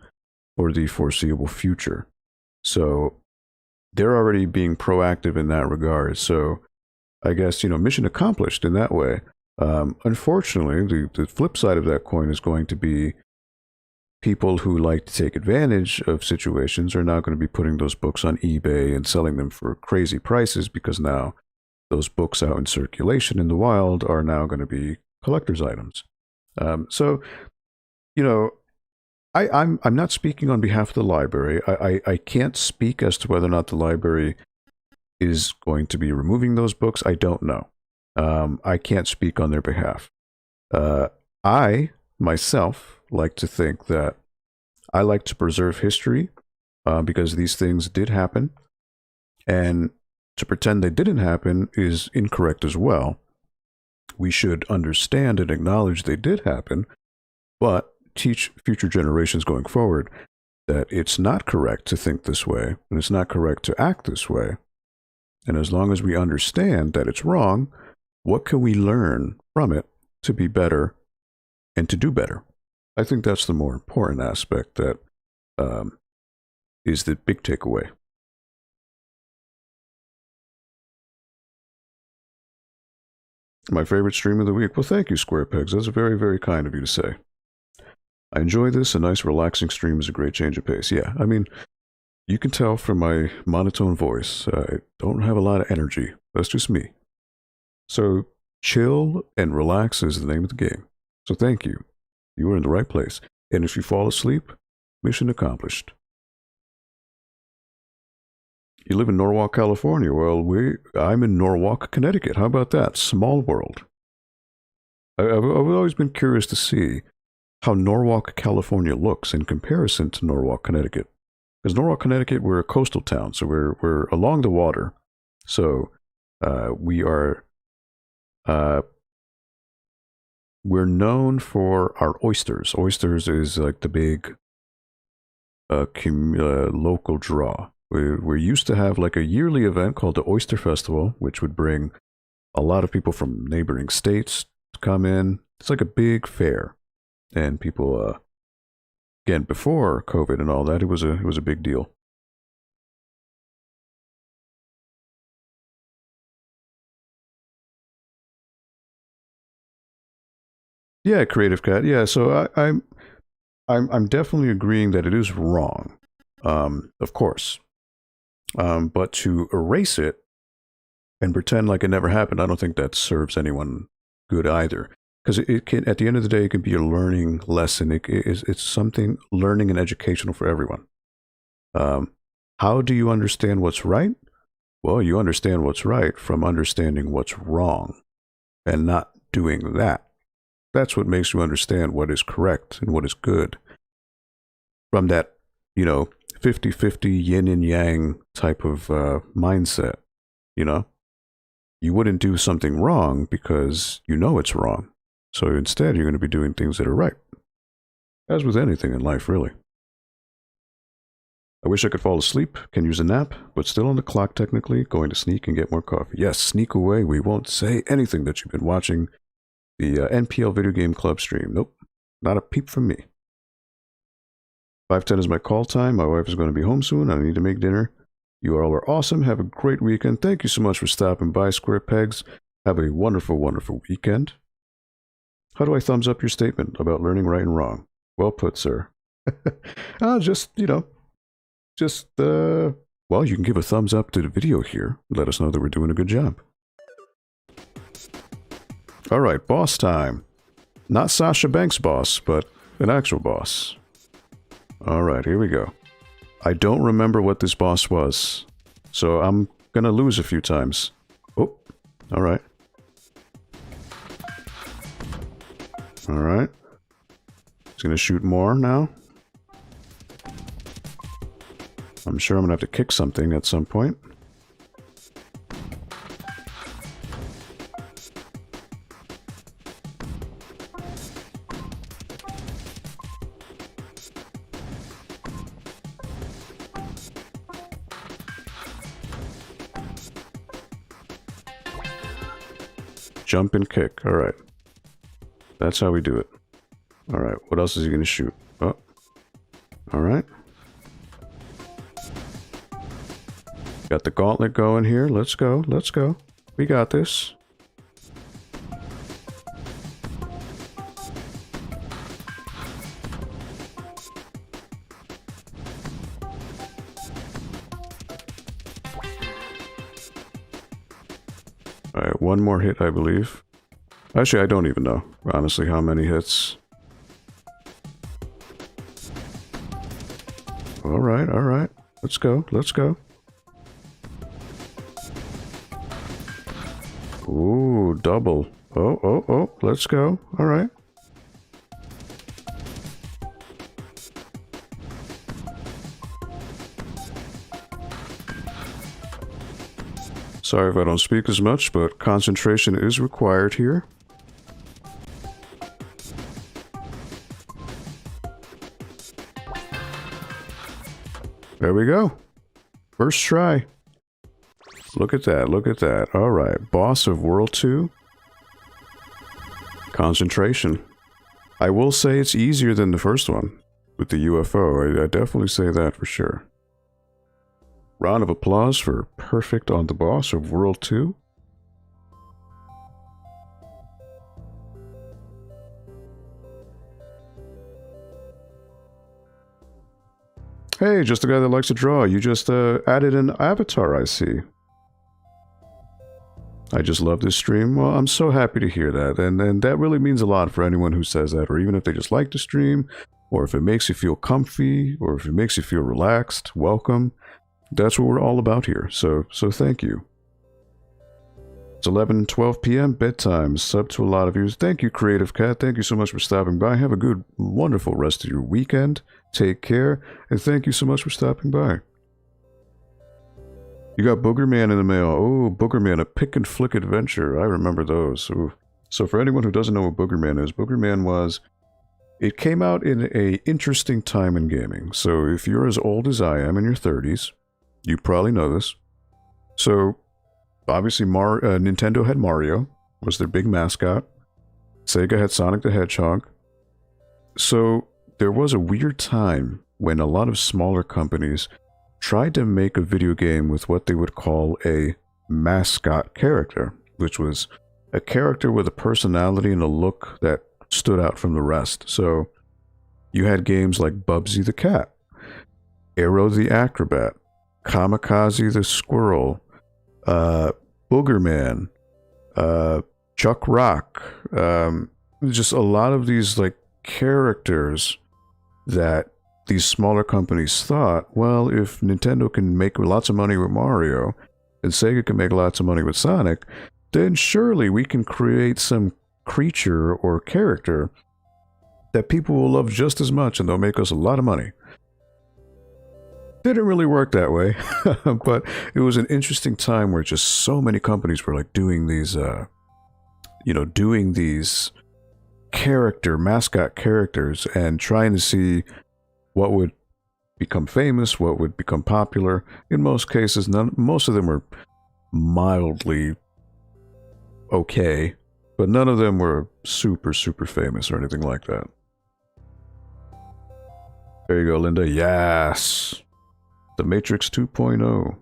for the foreseeable future. So they're already being proactive in that regard. So I guess, you know, mission accomplished in that way. Unfortunately, the flip side of that coin is going to be people who like to take advantage of situations are now going to be putting those books on eBay and selling them for crazy prices, because now those books out in circulation in the wild are now going to be collector's items. So, you know, I'm not speaking on behalf of the library. I can't speak as to whether or not the library is going to be removing those books. I don't know. I can't speak on their behalf. I, myself, like to think that I like to preserve history because these things did happen. And to pretend they didn't happen is incorrect as well. We should understand and acknowledge they did happen, but teach future generations going forward that it's not correct to think this way, and it's not correct to act this way. And as long as we understand that it's wrong, what can we learn from it to be better and to do better? I think that's the more important aspect that is the big takeaway. My favorite stream of the week. Well, thank you, Square Pegs. That's very, very kind of you to say. I enjoy this. A nice, relaxing stream is a great change of pace. Yeah, I mean, you can tell from my monotone voice, I don't have a lot of energy. That's just me. So, chill and relax is the name of the game. So thank you. You are in the right place. And if you fall asleep, mission accomplished. You live in Norwalk, California. Well, I'm in Norwalk, Connecticut. How about that? Small world. I've always been curious to see how Norwalk, California looks in comparison to Norwalk, Connecticut. Because Norwalk, Connecticut, we're a coastal town, so we're along the water. So we're known for our oysters. Oysters is like the big local draw. We used to have like a yearly event called the Oyster Festival, which would bring a lot of people from neighboring states to come in. It's like a big fair, and people, again, before COVID and all that, it was a big deal. Yeah, Creative Cat. Yeah, so I'm definitely agreeing that it is wrong, of course. But to erase it and pretend like it never happened, I don't think that serves anyone good either. Because it can, at the end of the day, it can be a learning lesson. It's something learning and educational for everyone. How do you understand what's right? Well, you understand what's right from understanding what's wrong and not doing that. That's what makes you understand what is correct and what is good. From that, 50-50 yin and yang type of mindset, You wouldn't do something wrong because you know it's wrong. So instead, you're going to be doing things that are right. As with anything in life, really. I wish I could fall asleep, can use a nap, but still on the clock technically, going to sneak and get more coffee. Yes, sneak away. We won't say anything that you've been watching the NPL Video Game Club stream. Nope, not a peep from me. 5:10 is my call time. My wife is going to be home soon. I need to make dinner. You all are awesome. Have a great weekend. Thank you so much for stopping by, Square Pegs. Have a wonderful, wonderful weekend. How do I thumbs up your statement about learning right and wrong? Well put, sir. Well, you can give a thumbs up to the video here. Let us know that we're doing a good job. All right, boss time. Not Sasha Banks' boss, but an actual boss. All right, here we go. I don't remember what this boss was, so I'm gonna lose a few times. Oh, all right. All right. He's gonna shoot more now. I'm sure I'm gonna have to kick something at some point. Jump and kick. All right. That's how we do it. All right. What else is he going to shoot? Oh. All right. Got the gauntlet going here. Let's go. Let's go. We got this. Alright, one more hit, I believe. Actually, I don't even know, honestly, how many hits. Alright, alright. Let's go, let's go. Ooh, double. Oh, oh, oh, let's go. Alright. Sorry if I don't speak as much, but concentration is required here. There we go. First try. Look at that, look at that. Alright, boss of World 2. Concentration. I will say it's easier than the first one with the UFO. I definitely say that for sure. Round of applause for perfect on the boss of World 2. Hey, just the guy that likes to draw. You just added an avatar, I see. I just love this stream. Well, I'm so happy to hear that. And that really means a lot for anyone who says that, or even if they just like the stream, or if it makes you feel comfy, or if it makes you feel relaxed, welcome. That's what we're all about here. So thank you. It's 11:12 p.m. bedtime. Sub to a lot of you. Thank you, Creative Cat. Thank you so much for stopping by. Have a good, wonderful rest of your weekend. Take care, and thank you so much for stopping by. You got Booger Man in the mail. Oh, Booger Man, a pick and flick adventure. I remember those. Ooh. So for anyone who doesn't know what Booger Man is, Booger Man was... It came out in an interesting time in gaming. So if you're as old as I am in your 30s, you probably know this. So, obviously Nintendo had Mario, was their big mascot. Sega had Sonic the Hedgehog. So there was a weird time when a lot of smaller companies tried to make a video game with what they would call a mascot character, which was a character with a personality and a look that stood out from the rest. So you had games like Bubsy the Cat, Arrow the Acrobat, Kamikaze the Squirrel, Booger Man, Chuck Rock, just a lot of these like characters that these smaller companies thought, well, if Nintendo can make lots of money with Mario and Sega can make lots of money with Sonic, then surely we can create some creature or character that people will love just as much and they'll make us a lot of money. Didn't really work that way, but it was an interesting time where just so many companies were like doing these, doing these mascot characters and trying to see what would become famous, what would become popular. In most cases, most of them were mildly okay, but none of them were super, super famous or anything like that. There you go, Linda. Yes! The Matrix 2.0.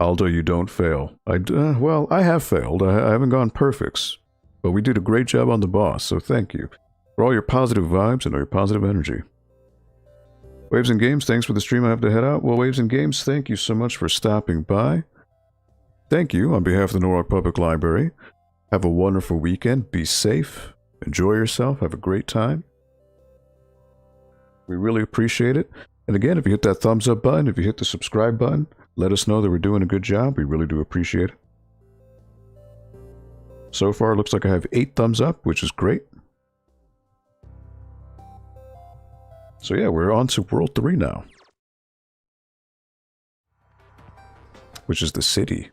Aldo, you don't fail. Well, I have failed. I haven't gone perfects. But we did a great job on the boss, so thank you for all your positive vibes and all your positive energy. Waves and Games, thanks for the stream. I have to head out. Well, Waves and Games, thank you so much for stopping by. Thank you on behalf of the Norwalk Public Library. Have a wonderful weekend. Be safe. Enjoy yourself. Have a great time. We really appreciate it. And again, if you hit that thumbs up button, if you hit the subscribe button, let us know that we're doing a good job. We really do appreciate it. So far, it looks like I have 8 thumbs up, which is great. So yeah, we're on to World 3 now. Which is the city.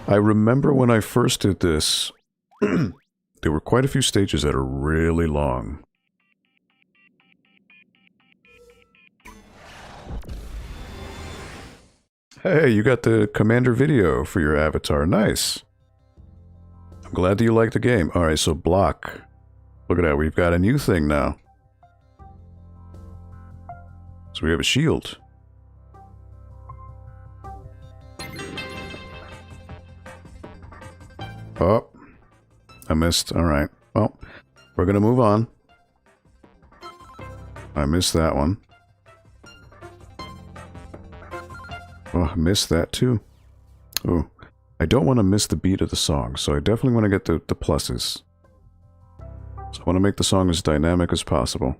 I remember when I first did this, there were quite a few stages that are really long. Hey, you got the Commander video for your avatar. Nice. I'm glad that you like the game. Alright, so block. Look at that, we've got a new thing now. So we have a shield. Oh, I missed. Alright. Well, we're gonna move on. I missed that one. Oh, I missed that too. Oh, I don't want to miss the beat of the song, so I definitely want to get the pluses. So I want to make the song as dynamic as possible.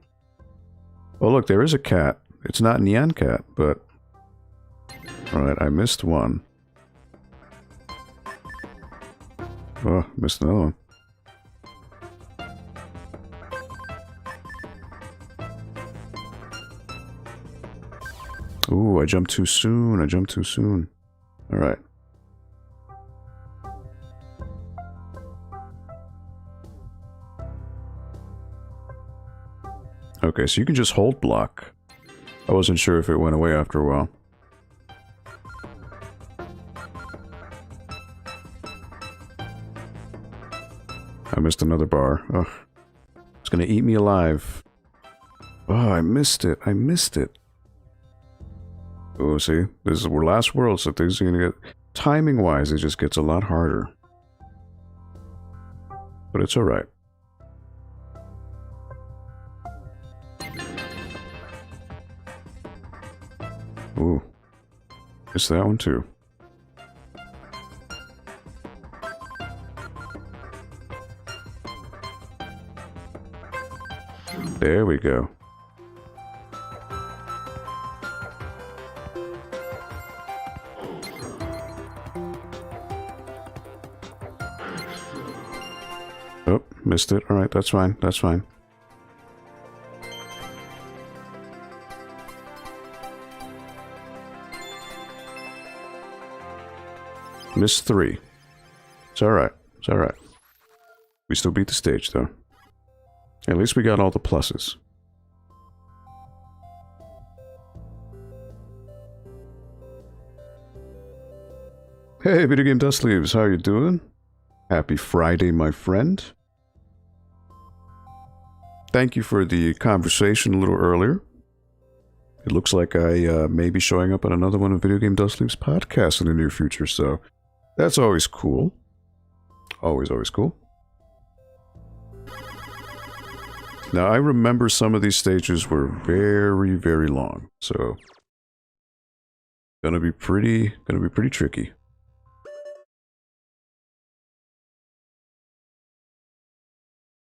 Oh look, there is a cat. It's not Nyan Cat, but... Alright, I missed one. Oh, missed another one. Ooh, I jumped too soon. I jumped too soon. Alright. Okay, so you can just hold block. I wasn't sure if it went away after a while. I missed another bar. Oh, it's gonna eat me alive. Oh, I missed it. I missed it. Oh, see? This is our last world, so things are gonna get... Timing-wise, it just gets a lot harder. But it's alright. Ooh. Missed that one, too. There we go. Oh, missed it. Alright, that's fine. That's fine. Missed 3. It's alright. It's alright. We still beat the stage, though. At least we got all the pluses. Hey, Video Game Dust Leaves, how you doing? Happy Friday, my friend. Thank you for the conversation a little earlier. It looks like I may be showing up on another one of Video Game Dust Leaves podcasts in the near future, so that's always cool. Always, always cool. Now, I remember some of these stages were very, very long, so gonna be pretty tricky.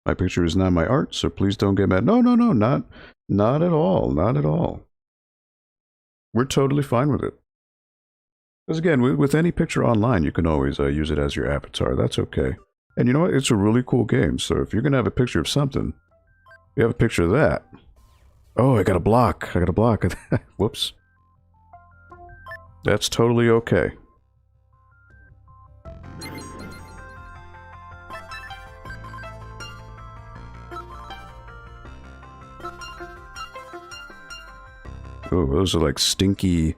My picture is not my art, so please don't get mad. No, no, no, not at all, not at all. We're totally fine with it. Because again, with any picture online, you can always use it as your avatar. That's okay. And you know what? It's a really cool game, so if you're gonna have a picture of something, you have a picture of that. Oh, I got a block. I got a block. Whoops. That's totally okay. Oh, those are like stinky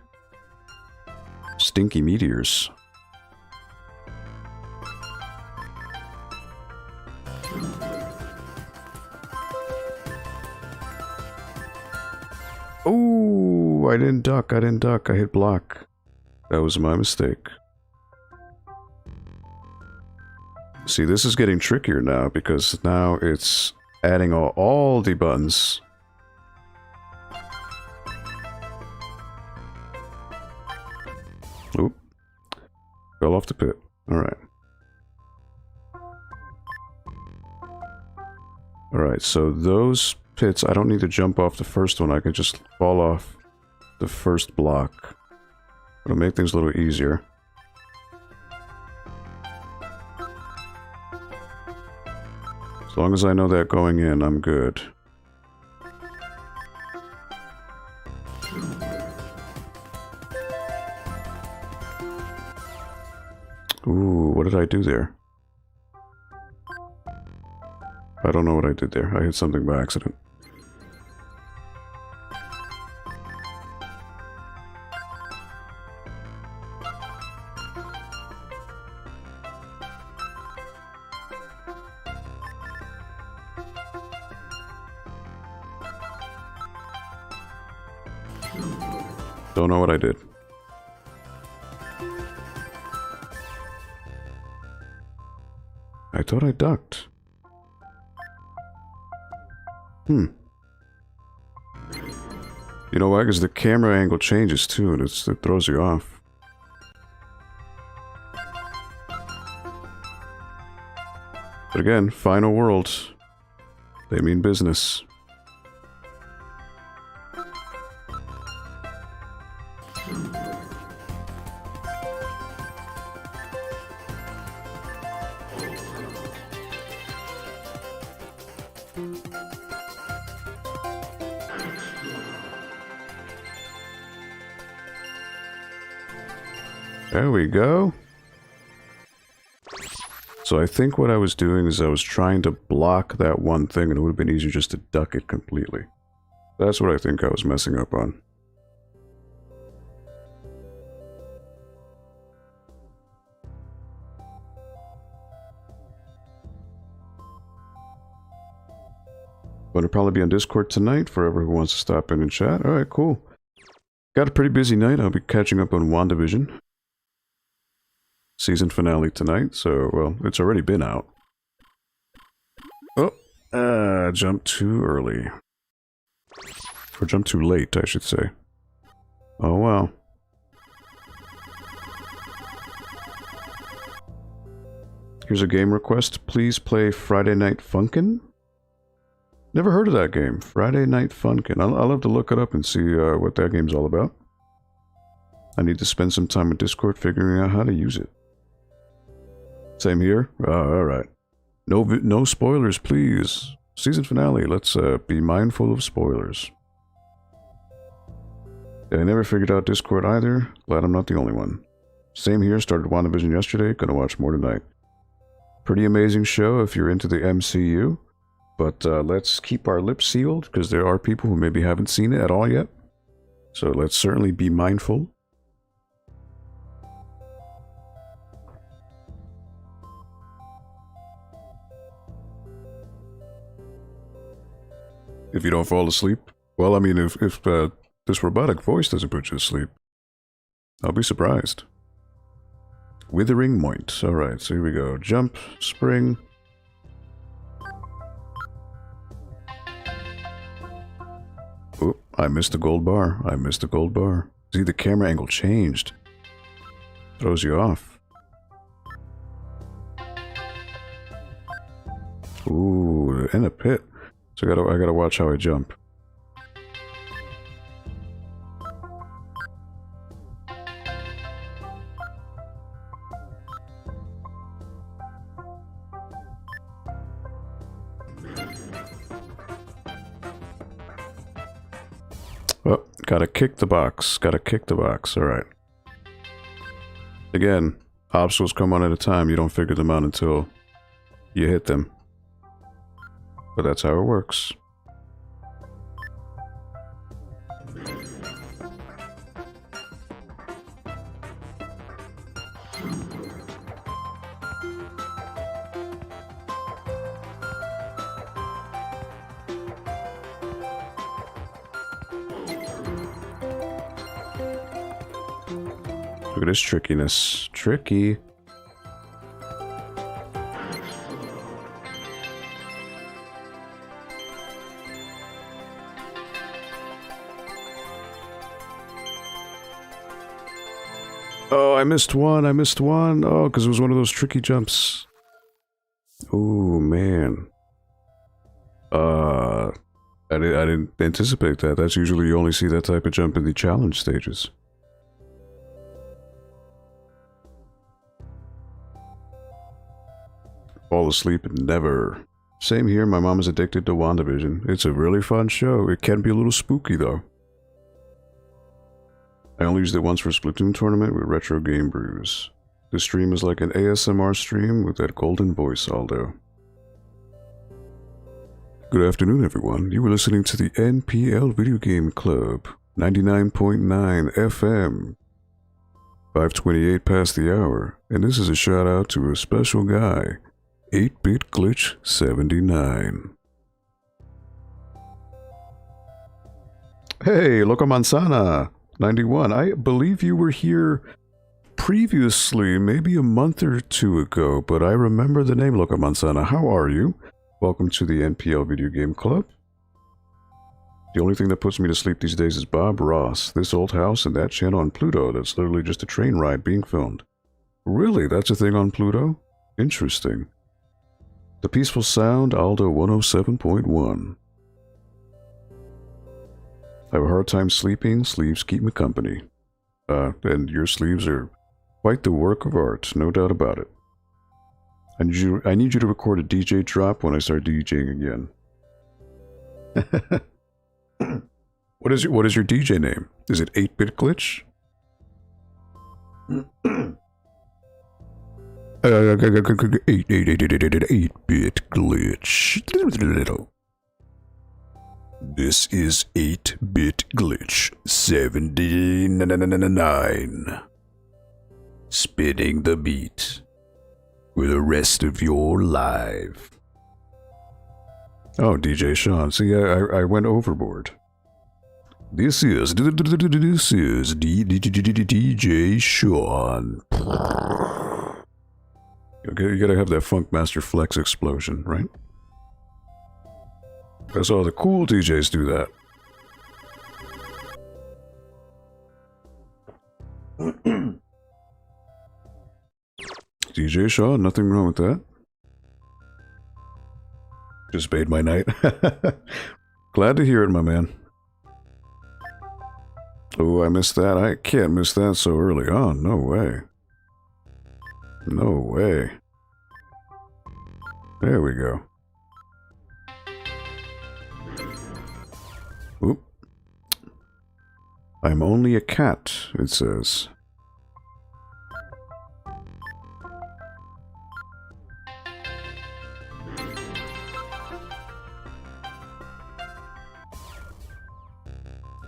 meteors. Oh, I didn't duck. I didn't duck. I hit block. That was my mistake. See, this is getting trickier now because now it's adding all the buttons. Oop. Fell off the pit. Alright. Alright, so those pits, I don't need to jump off the first one. I can just fall off the first block. It'll make things a little easier. As long as I know that going in, I'm good. Ooh, what did I do there? I don't know what I did there. I hit something by accident. Don't know what I did. I thought I ducked. You know why? Because the camera angle changes too, and it throws you off. But again, final world. They mean business. There we go. So I think what I was doing is I was trying to block that one thing, and it would have been easier just to duck it completely. That's what I think I was messing up on. Going to probably be on Discord tonight for everyone who wants to stop in and chat. Alright, cool. Got a pretty busy night. I'll be catching up on WandaVision. Season finale tonight, so, well, it's already been out. Oh, jumped too early. Or jumped too late, I should say. Oh, wow. Here's a game request. Please play Friday Night Funkin'? Never heard of that game. Friday Night Funkin'. I'll have to look it up and see what that game's all about. I need to spend some time in Discord figuring out how to use it. Same here? Alright. No spoilers, please. Season finale. Let's be mindful of spoilers. Yeah, I never figured out Discord either. Glad I'm not the only one. Same here. Started WandaVision yesterday. Gonna watch more tonight. Pretty amazing show if you're into the MCU. But let's keep our lips sealed, because there are people who maybe haven't seen it at all yet. So let's certainly be mindful. If you don't fall asleep, well, I mean, if this robotic voice doesn't put you to sleep, I'll be surprised. Withering Moint. Alright, so here we go. Jump, spring. Oh, I missed the gold bar. I missed the gold bar. See, the camera angle changed. Throws you off. Ooh, in a pit. So I gotta watch how I jump. Oh, gotta kick the box. Gotta kick the box. Alright. Again, obstacles come one at a time. You don't figure them out until you hit them. But that's how it works. Look at this trickiness. Tricky. Oh, I missed one. I missed one. Oh, because it was one of those tricky jumps. Oh, man. I didn't anticipate that. That's usually you only see that type of jump in the challenge stages. Fall asleep? Never. Same here, my mom is addicted to WandaVision. It's a really fun show. It can be a little spooky, though. I only used it once for a Splatoon tournament with Retro Game Brews. This stream is like an ASMR stream with that golden voice, Aldo. Good afternoon, everyone. You were listening to the NPL Video Game Club, 99.9 FM. 5:28 past the hour, and this is a shout out to a special guy, 8-Bit Glitch 79. Hey, Loco Manzana 91. I believe you were here previously, maybe a month or two ago, but I remember the name Loco Manzana. How are you? Welcome to the NPL Video Game Club. The only thing that puts me to sleep these days is Bob Ross, this old house and that channel on Pluto that's literally just a train ride being filmed. Really? That's a thing on Pluto? Interesting. The Peaceful Sound, Aldo 107.1. I have a hard time sleeping. Sleeves keep me company. And your sleeves are quite the work of art, no doubt about it. I need you to record a DJ drop when I start DJing again. What is your DJ name? Is it 8-Bit Glitch? 8-Bit Glitch. This is 8-bit glitch 79. Spinning the beat for the rest of your life. Oh, DJ Sean. See, I went overboard. This is DJ Sean. Okay, you gotta have that Funkmaster Flex explosion, right? That's all the cool DJs do that. DJ Shaw, nothing wrong with that. Just made my night. Glad to hear it, my man. Oh, I missed that. I can't miss that so early on. No way. No way. There we go. Oop. I'm only a cat, it says.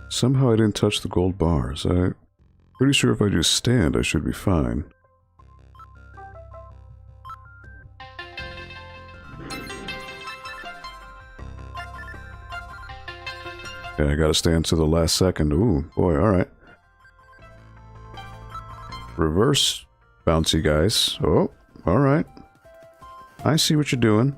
Somehow I didn't touch the gold bars. I'm pretty sure if I just stand, I should be fine. Okay, I gotta stand to the last second. Ooh, boy, alright. Reverse bouncy guys. Oh, alright. I see what you're doing.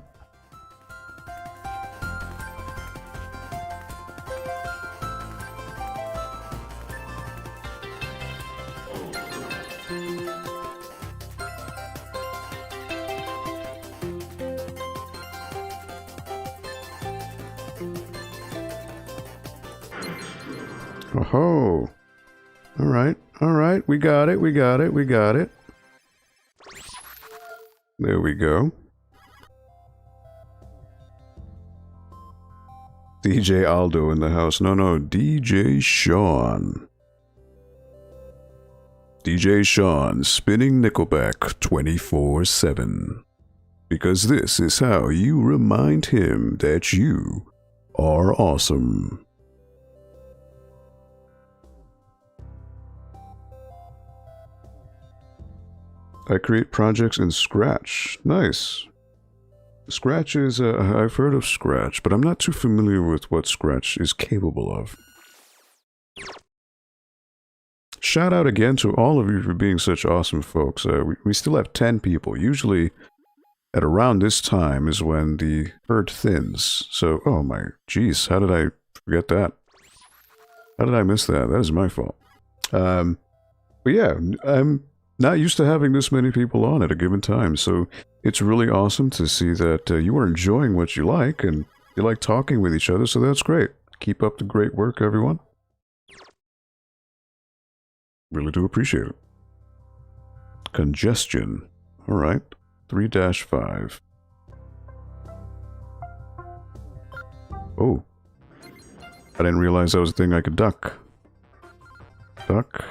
Oh, all right, we got it. There we go. DJ Aldo in the house. No, DJ Sean. DJ Sean spinning Nickelback 24/7. Because this is how you remind him that you are awesome. I create projects in Scratch. Nice. Scratch is, I've heard of Scratch, but I'm not too familiar with what Scratch is capable of. Shout out again to all of you for being such awesome folks. We still have 10 people. Usually, at around this time is when the herd thins. So, oh my, jeez, how did I forget that? How did I miss that? That is my fault. But yeah, I'm not used to having this many people on at a given time, so it's really awesome to see that you are enjoying what you like, and you like talking with each other, so that's great. Keep up the great work, everyone. Really do appreciate it. Congestion. Alright. 3-5. Oh. I didn't realize that was a thing I could duck. Duck.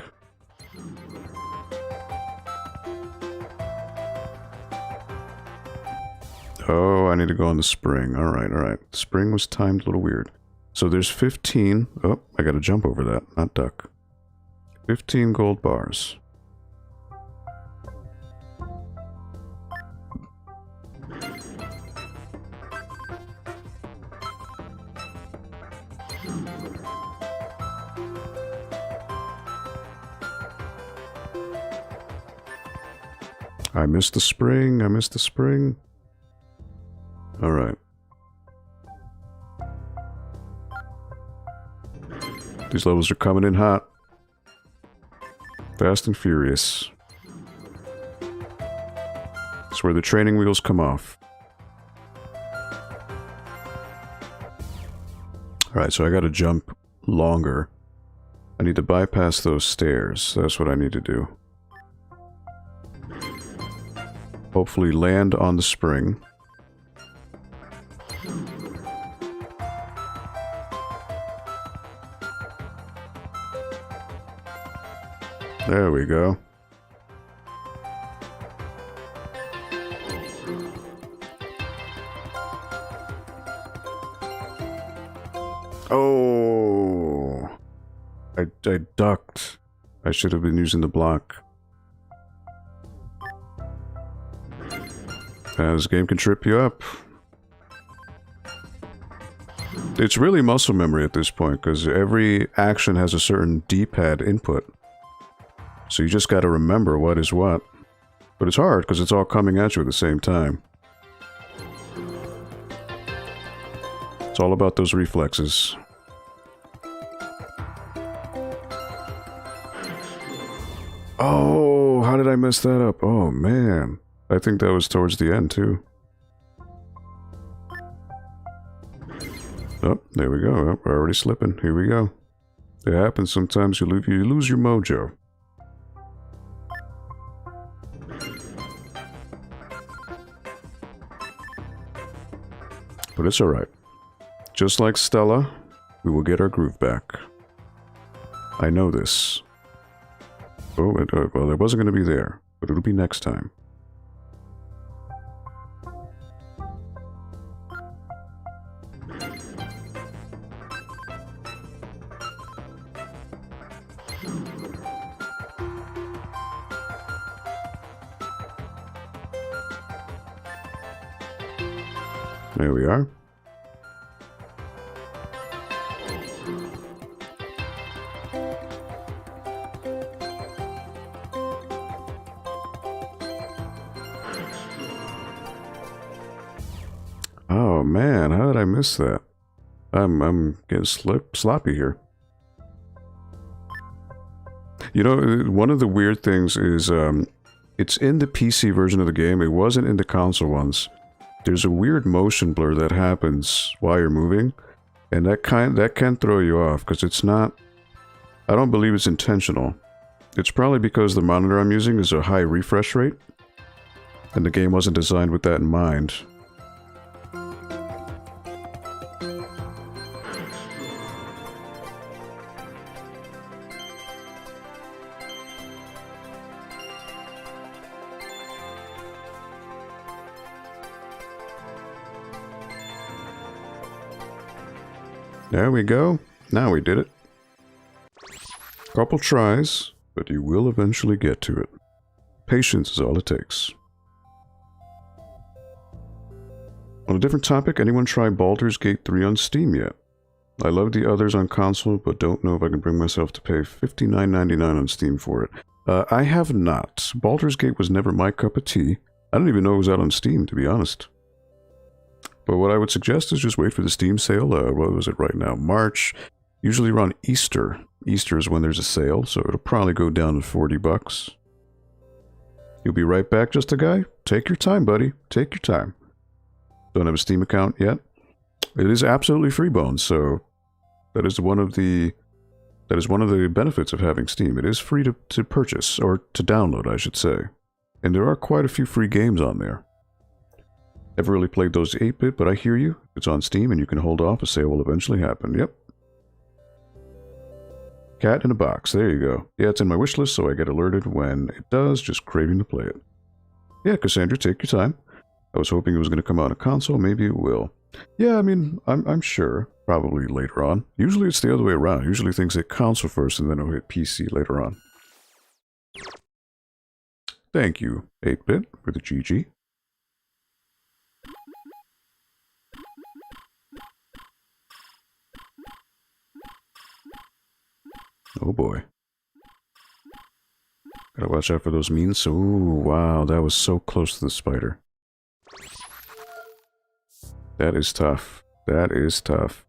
Oh, I need to go on the spring. Alright. Spring was timed a little weird. So there's 15. Oh, I gotta jump over that, not duck. 15 gold bars. I missed the spring. Alright. These levels are coming in hot. Fast and furious. It's where the training wheels come off. Alright, so I gotta jump longer. I need to bypass those stairs. That's what I need to do. Hopefully land on the spring. There we go. Oh! I ducked. I should have been using the block. This game can trip you up. It's really muscle memory at this point, because every action has a certain D-pad input. So you just gotta remember what is what. But it's hard, because it's all coming at you at the same time. It's all about those reflexes. Oh, how did I mess that up? Oh, man. I think that was towards the end, too. Oh, there we go. Oh, we're already slipping. Here we go. It happens sometimes. You lose your mojo. But it's alright. Just like Stella, we will get our groove back. I know this. Oh, well, it wasn't going to be there, but it'll be next time. There we are. Oh man, how did I miss that? I'm getting sloppy here. You know, one of the weird things is it's in the PC version of the game. It wasn't in the console ones. There's a weird motion blur that happens while you're moving, and that can throw you off because it's not. I don't believe it's intentional. It's probably because the monitor I'm using is a high refresh rate, and the game wasn't designed with that in mind. There we go. Now we did it. Couple tries, but you will eventually get to it. Patience is all it takes. On a different topic, anyone try Baldur's Gate 3 on Steam yet? I love the others on console, but don't know if I can bring myself to pay $59.99 on Steam for it. I have not. Baldur's Gate was never my cup of tea. I don't even know it was out on Steam, to be honest. But what I would suggest is just wait for the Steam sale. What was it right now? March. Usually around Easter. Easter is when there's a sale, so it'll probably go down to 40 bucks. You'll be right back, just a guy? Take your time, buddy. Take your time. Don't have a Steam account yet? It is absolutely free, Bones, so that is one of the benefits of having Steam. It is free to purchase, or to download, I should say. And there are quite a few free games on there. Never really played those 8-bit, but I hear you. It's on Steam and you can hold off. A sale will eventually happen. Yep. Cat in a box. There you go. Yeah, it's in my wish list, so I get alerted when it does. Just craving to play it. Yeah, Cassandra, take your time. I was hoping it was going to come out on console. Maybe it will. Yeah, I mean, I'm sure. Probably later on. Usually it's the other way around. Usually things hit console first and then it'll hit PC later on. Thank you, 8-bit, for the GG. Oh boy. Gotta watch out for those means. Ooh, wow, that was so close to the spider. That is tough. That is tough.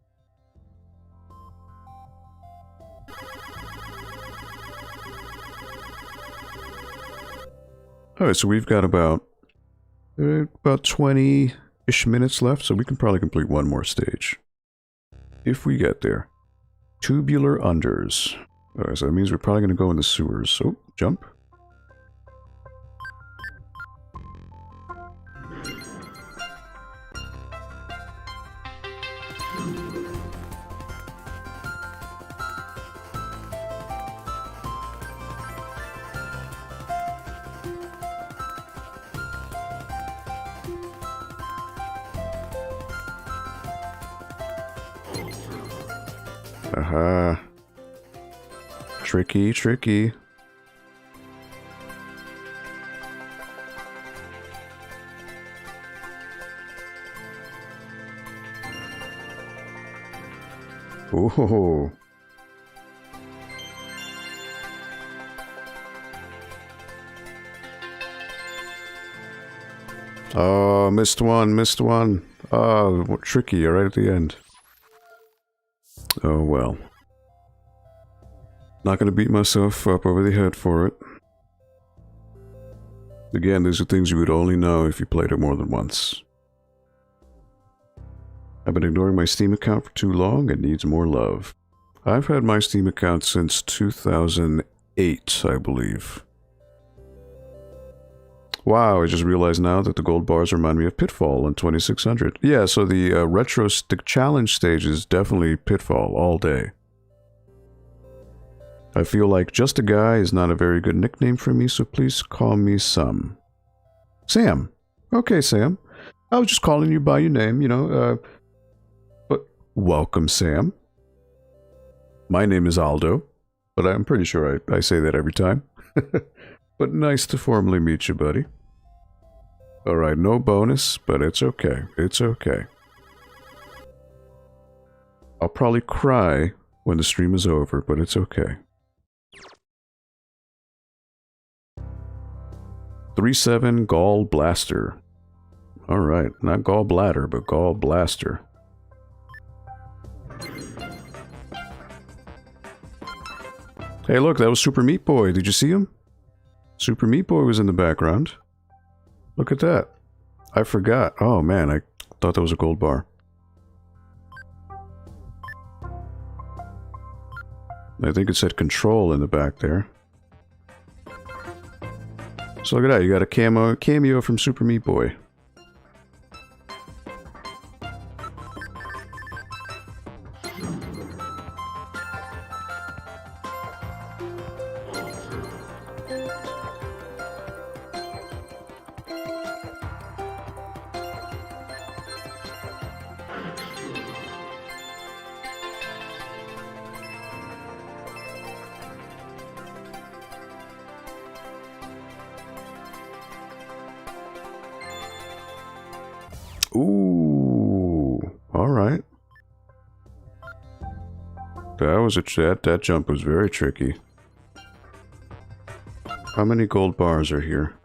Alright, so we've got about 20-ish minutes left, so we can probably complete one more stage. If we get there. Tubular unders. Alright, so that means we're probably going to go in the sewers. So, jump. Aha. Tricky, tricky. Ooh. Oh, missed one, missed one. Oh, tricky, right at the end. Oh, well. Not gonna beat myself up over the head for it. Again, these are things you would only know if you played it more than once. I've been ignoring my Steam account for too long and needs more love. I've had my Steam account since 2008, I believe. Wow, I just realized now that the gold bars remind me of Pitfall in 2600. Yeah, so the the challenge stage is definitely Pitfall all day. I feel like Just a Guy is not a very good nickname for me, so please call me Sam. Sam. Okay, Sam. I was just calling you by your name, you know, but welcome, Sam. My name is Aldo, but I'm pretty sure I say that every time. But nice to formally meet you, buddy. Alright, no bonus, but it's okay. It's okay. I'll probably cry when the stream is over, but it's okay. 3-7 Gall Blaster. Alright, not Gall Bladder, but Gall Blaster. Hey look, that was Super Meat Boy. Did you see him? Super Meat Boy was in the background. Look at that. I forgot. Oh man, I thought that was a gold bar. I think it said control in the back there. So look at that, you got a cameo from Super Meat Boy. Ooh, all right. That was that jump was very tricky. How many gold bars are here?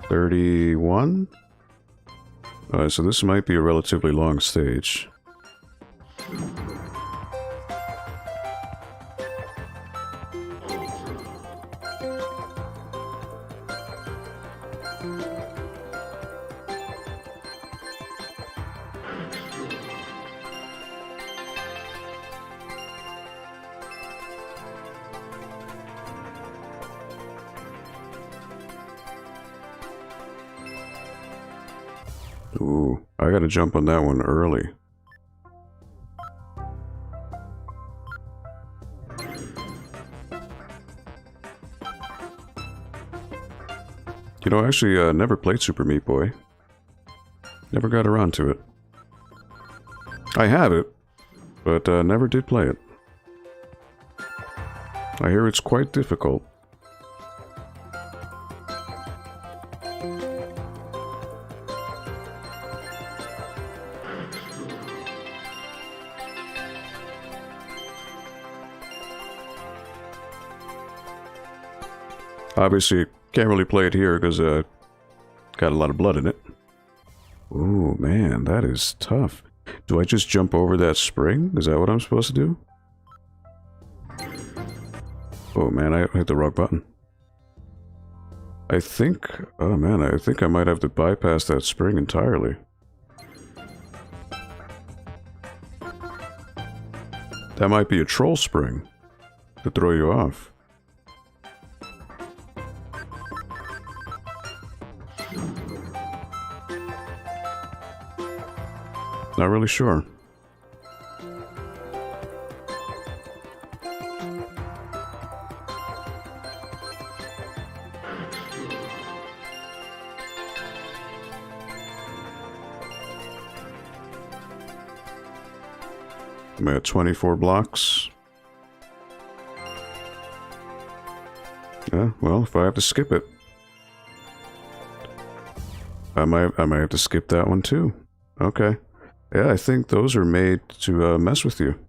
31? So this might be a relatively long stage. Ooh, I gotta jump on that one early. You know, I actually never played Super Meat Boy. Never got around to it. I have it, but never did play it. I hear it's quite difficult. Obviously, can't really play it here because got a lot of blood in it. Ooh, man, that is tough. Do I just jump over that spring? Is that what I'm supposed to do? Oh man, I hit the wrong button. I think... oh man, I think I might have to bypass that spring entirely. That might be a troll spring to throw you off. Not really sure. I'm at 24 blocks. Yeah, well, if I have to skip it, I might have to skip that one too. Okay. Yeah, I think those are made to mess with you.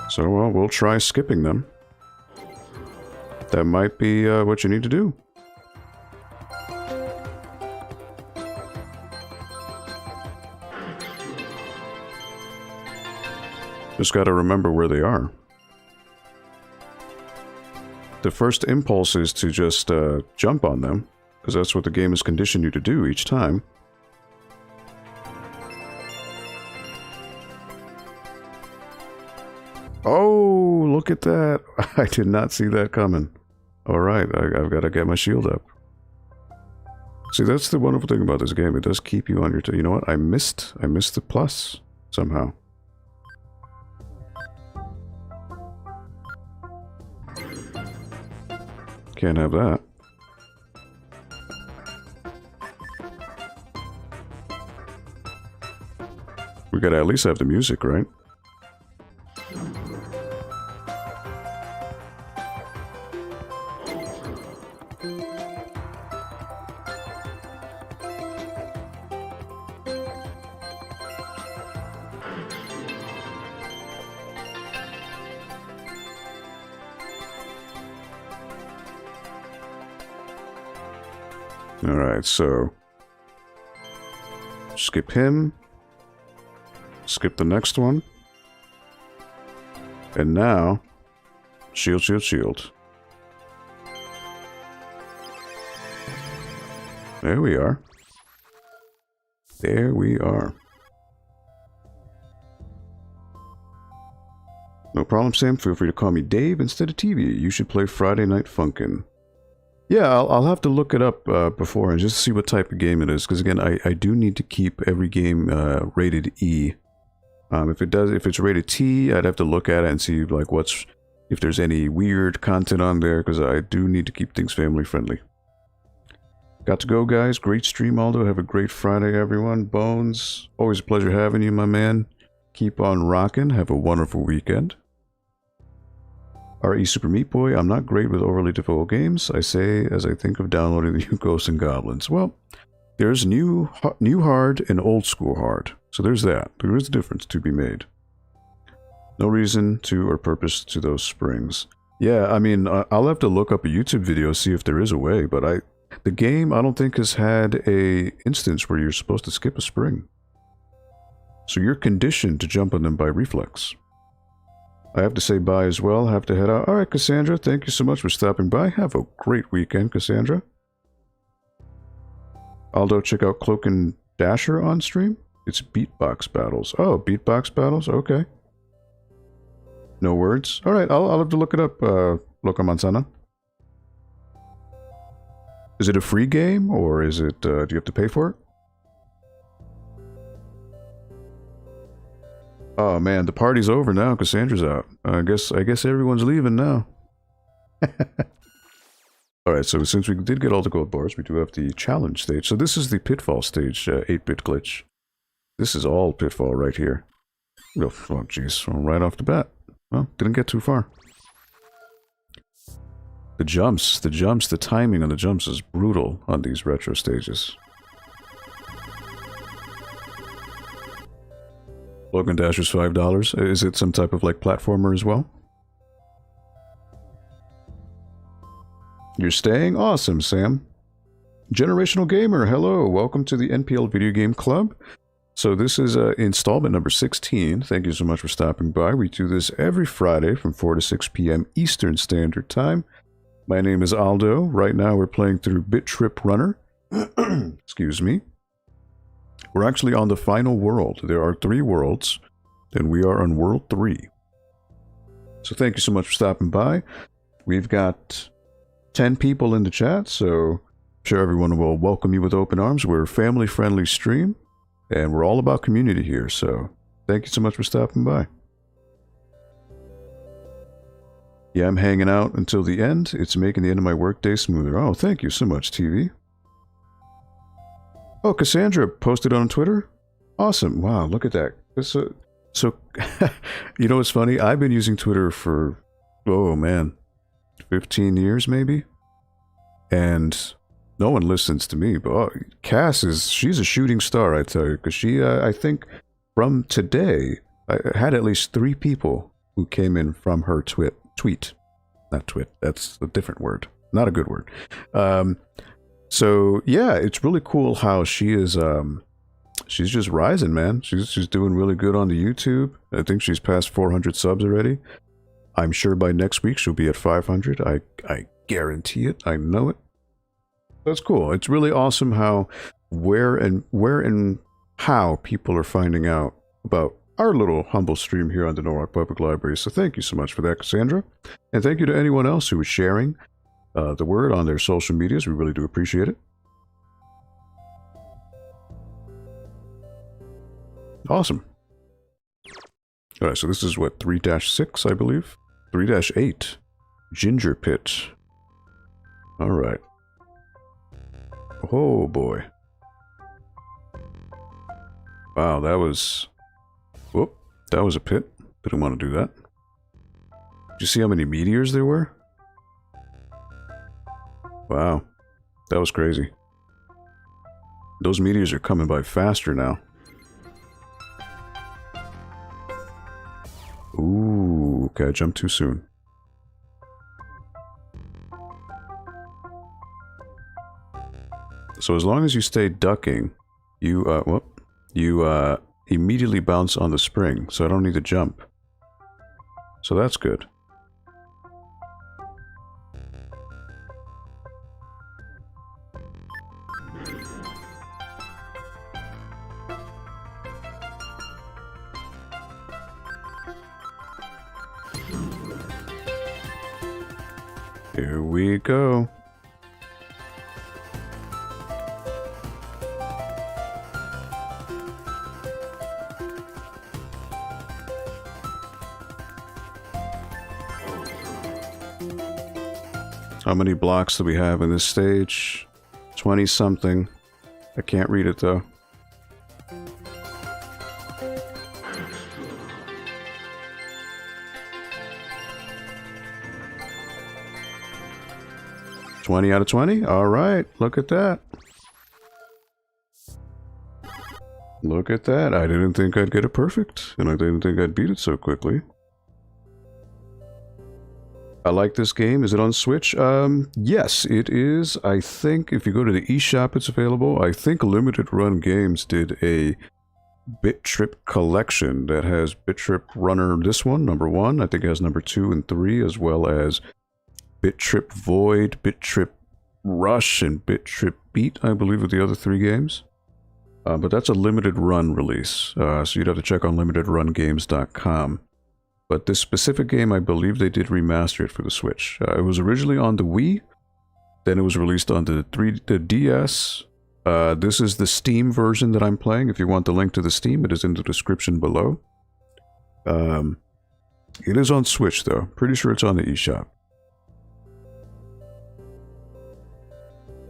So, well, we'll try skipping them. That might be what you need to do. Just gotta remember where they are. The first impulse is to just jump on them, because that's what the game has conditioned you to do each time. Oh, look at that. I did not see that coming. Alright, I've got to get my shield up. See, that's the wonderful thing about this game. It does keep you on your toes. You know what? I missed the plus somehow. Can't have that. We gotta at least have the music, right? Alright, so skip him, skip the next one, and now shield, shield, shield. There we are. There we are. No problem, Sam. Feel free to call me Dave instead of TV. You should play Friday Night Funkin'. Yeah, I'll have to look it up before and just see what type of game it is. Because again, I do need to keep every game rated E. If it's rated T, I'd have to look at it and see like if there's any weird content on there. Because I do need to keep things family friendly. Got to go, guys. Great stream, Aldo. Have a great Friday, everyone. Bones, always a pleasure having you, my man. Keep on rocking. Have a wonderful weekend. R.E. Super Meat Boy, I'm not great with overly difficult games. I say as I think of downloading the new Ghosts and Goblins. Well, there's new hard and old school hard. So there's that. There is a difference to be made. No reason to or purpose to those springs. Yeah, I mean, I'll have to look up a YouTube video, see if there is a way, but the game, I don't think, has had a instance where you're supposed to skip a spring. So you're conditioned to jump on them by reflex. I have to say bye as well. I have to head out. Alright, Cassandra, thank you so much for stopping by. Have a great weekend, Cassandra. Aldo, check out Cloak and Dasher on stream. It's beatbox battles. Oh, beatbox battles? Okay. No words? Alright, I'll have to look it up, Loca Manzana. Is it a free game, or is it, do you have to pay for it? Oh man, the party's over now. Cassandra's out. I guess everyone's leaving now. Alright, so since we did get all the gold bars, we do have the challenge stage. So this is the pitfall stage, 8-bit glitch. This is all pitfall right here. Oh jeez, right off the bat. Well, didn't get too far. The jumps, the timing on the jumps is brutal on these retro stages. Logan Dasher's $5. Is it some type of like platformer as well? You're staying? Awesome, Sam. Generational Gamer, hello. Welcome to the NPL Video Game Club. So this is installment number 16. Thank you so much for stopping by. We do this every Friday from 4 to 6 p.m. Eastern Standard Time. My name is Aldo. Right now we're playing through BIT.TRIP RUNNER. Excuse me. We're actually on the final world. There are 3 worlds, and we are on World 3. So thank you so much for stopping by. We've got 10 people in the chat, so I'm sure everyone will welcome you with open arms. We're a family-friendly stream, and we're all about community here, so thank you so much for stopping by. Yeah, I'm hanging out until the end. It's making the end of my workday smoother. Oh, thank you so much, TV. Oh, Cassandra posted on Twitter? Awesome. Wow, look at that. So, you know what's funny? I've been using Twitter for, oh man, 15 years maybe? And no one listens to me, but oh, Cass she's a shooting star, I tell you, because she, I think, from today, I had at least 3 people who came in from her tweet. Not twit, that's a different word. Not a good word. So, yeah, it's really cool how she is, she's just rising, man. She's doing really good on the YouTube. I think she's past 400 subs already. I'm sure by next week she'll be at 500. I guarantee it. I know it. That's cool. It's really awesome how, where and how people are finding out about our little humble stream here on the Norwalk Public Library. So thank you so much for that, Cassandra. And thank you to anyone else who is sharing the word on their social medias. We really do appreciate it. Awesome. Alright, so this is what, 3-6, I believe? 3-8. Ginger Pit. Alright. Oh boy. Wow, that was... Whoop, that was a pit. Didn't want to do that. Did you see how many meteors there were? Wow. That was crazy. Those meteors are coming by faster now. Ooh, okay, I jumped too soon. So as long as you stay ducking, you, immediately bounce on the spring, so I don't need to jump. So that's good. Here we go. How many blocks do we have in this stage? 20 something. I can't read it though. $20 out of 20? Alright, look at that. Look at that. I didn't think I'd get it perfect, and I didn't think I'd beat it so quickly. I like this game. Is it on Switch? Yes, it is. I think if you go to the eShop, it's available. I think Limited Run Games did a BIT.TRIP collection that has BIT.TRIP Runner, this one, number 1. I think it has number 2 and 3, as well as BIT.TRIP Void, BIT.TRIP Rush, and BIT.TRIP Beat, I believe, are the other 3 games. But that's a limited run release, so you'd have to check on limitedrungames.com. But this specific game, I believe they did remaster it for the Switch. It was originally on the Wii, then it was released on the DS. This is the Steam version that I'm playing. If you want the link to the Steam, it is in the description below. It is on Switch, though. Pretty sure it's on the eShop.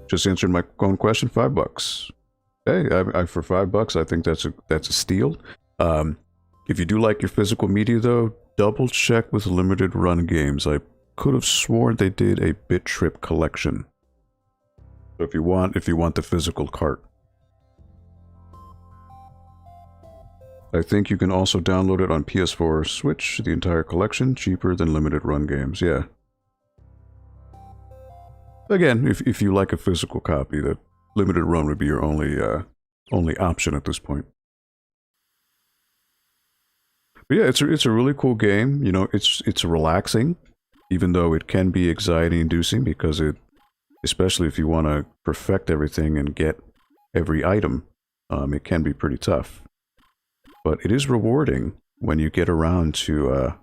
Just answered my own question, $5. Hey, for $5, I think that's a steal. If you do like your physical media, though, double check with Limited Run Games. I could have sworn they did a BIT.TRIP collection. So if you want the physical cart. I think you can also download it on PS4 or Switch, the entire collection, cheaper than Limited Run Games, yeah. Again, if you like a physical copy, the Limited Run would be your only option at this point. But yeah, it's a really cool game. You know, it's relaxing, even though it can be anxiety-inducing because especially if you want to perfect everything and get every item, it can be pretty tough. But it is rewarding when you get around to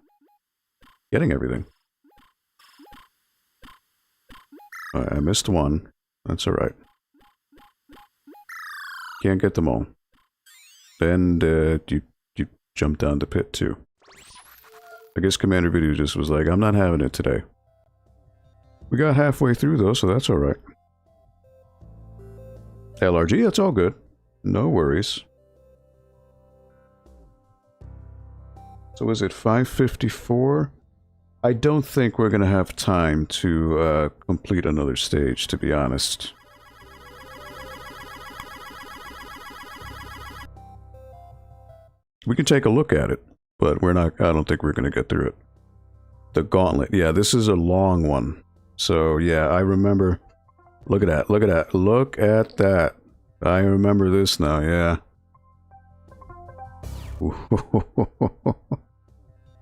getting everything. I missed one. That's alright. Can't get them all. Then you jump down the pit too. I guess Commander Video just was like, I'm not having it today. We got halfway through though, so that's alright. LRG, that's all good. No worries. So is it 5:54? I don't think we're gonna have time to complete another stage, to be honest. We can take a look at it, but we're not, I don't think we're gonna get through it. The gauntlet, yeah, this is a long one. So yeah, I remember, look at that, look at that, look at that. I remember this now, yeah.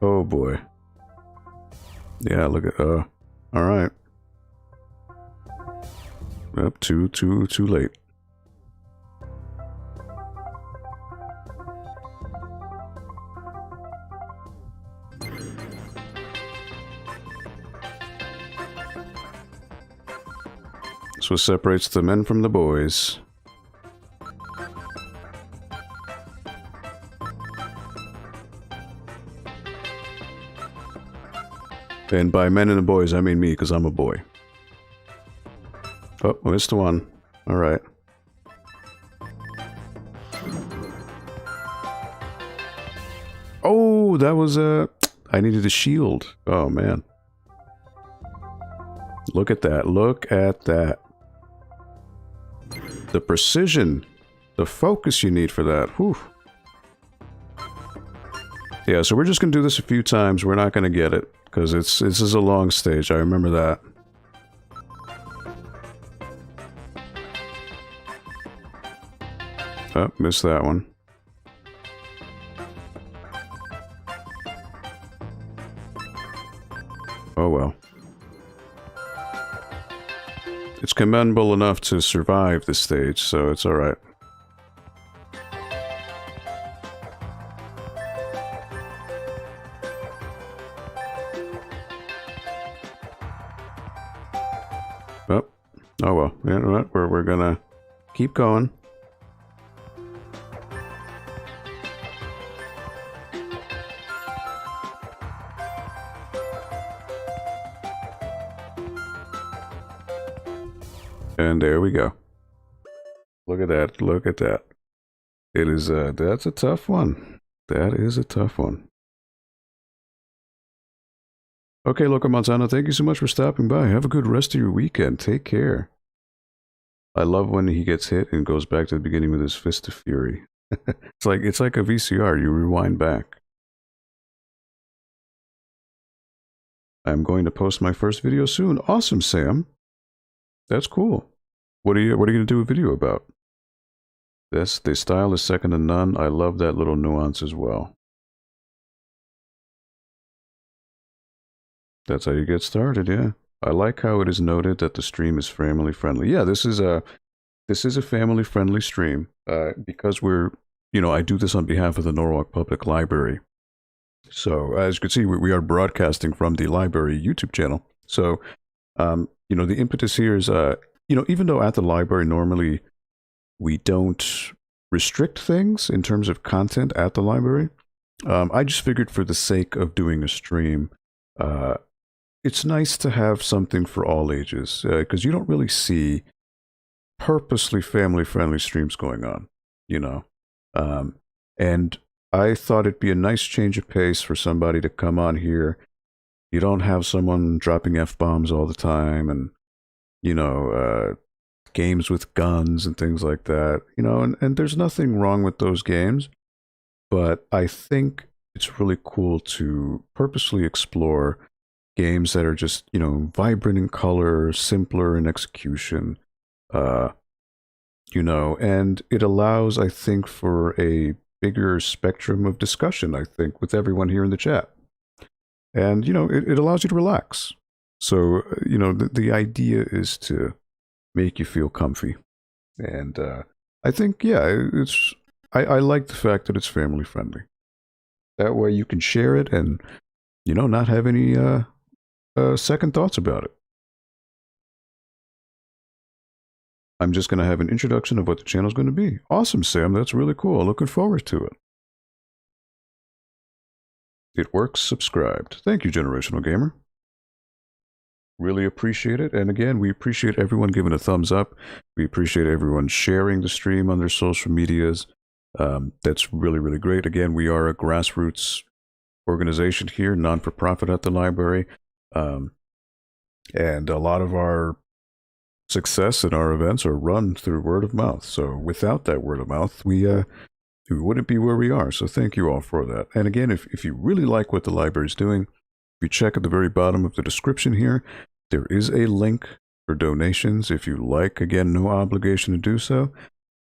Oh boy. Yeah, look at, alright. Up, too late. That's what separates the men from the boys. And by men and the boys, I mean me, because I'm a boy. Oh, missed one. Alright. Oh, that was I needed a shield. Oh, man. Look at that. Look at that. The precision. The focus you need for that. Whew. Yeah, so we're just going to do this a few times. We're not going to get it. Because this is a long stage, I remember that. Oh, missed that one. Oh well. It's commendable enough to survive this stage, so it's alright. Oh well, you know what? We're gonna keep going. And there we go. Look at that, look at that. It is, that's a tough one. That is a tough one. Okay, Loco Montana, thank you so much for stopping by. Have a good rest of your weekend. Take care. I love when he gets hit and goes back to the beginning with his fist of fury. It's like a VCR. You rewind back. I'm going to post my first video soon. Awesome, Sam. That's cool. What are you going to do a video about? The style is second to none. I love that little nuance as well. That's how you get started, yeah. I like how it is noted that the stream is family friendly. Yeah, this is a family friendly stream because we're, you know, I do this on behalf of the Norwalk Public Library. So as you can see, we are broadcasting from the library YouTube channel. So, you know, the impetus here is, you know, even though at the library normally we don't restrict things in terms of content at the library, I just figured for the sake of doing a stream, it's nice to have something for all ages, because you don't really see purposely family-friendly streams going on, you know. And I thought it'd be a nice change of pace for somebody to come on here. You don't have someone dropping F-bombs all the time and, you know, games with guns and things like that, you know, and there's nothing wrong with those games, but I think it's really cool to purposely explore games that are just, you know, vibrant in color, simpler in execution, you know, and it allows, I think, for a bigger spectrum of discussion, I think, with everyone here in the chat. And, you know, it allows you to relax. So, you know, the idea is to make you feel comfy. And I think, yeah, I like the fact that it's family friendly. That way you can share it and, you know, not have any second thoughts about it. I'm just going to have an introduction of what the channel is going to be. Awesome, Sam. That's really cool. Looking forward to it. It works, subscribed. Thank you, Generational Gamer. Really appreciate it. And again, we appreciate everyone giving a thumbs up. We appreciate everyone sharing the stream on their social medias. That's really, really great. Again, we are a grassroots organization here, non-for-profit at the library. And a lot of our success in our events are run through word of mouth. So without that word of mouth, we wouldn't be where we are. So thank you all for that. And again, if you really like what the library is doing, if you check at the very bottom of the description here, there is a link for donations. If you like, again, no obligation to do so.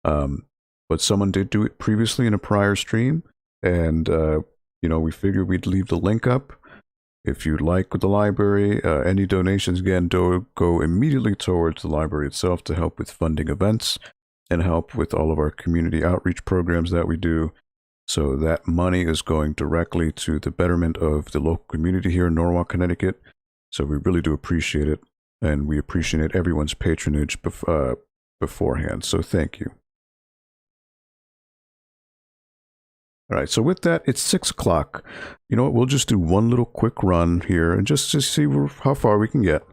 But someone did do it previously in a prior stream, and we figured we'd leave the link up. If you like the library, any donations, again, go immediately towards the library itself to help with funding events and help with all of our community outreach programs that we do. So that money is going directly to the betterment of the local community here in Norwalk, Connecticut. So we really do appreciate it, and we appreciate everyone's patronage beforehand. So thank you. All right, so with that, it's 6 o'clock. You know what? We'll just do one little quick run here and just to see how far we can get.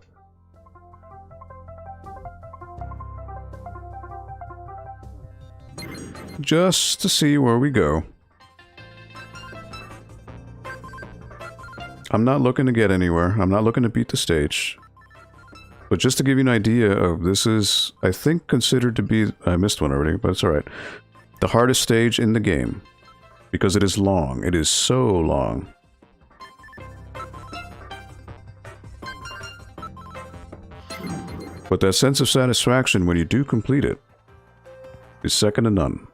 Just to see where we go. I'm not looking to get anywhere. I'm not looking to beat the stage. But just to give you an idea of, this is, I think, considered to be... I missed one already, but it's alright. The hardest stage in the game. Because it is long. It is so long. But that sense of satisfaction when you do complete it is second to none.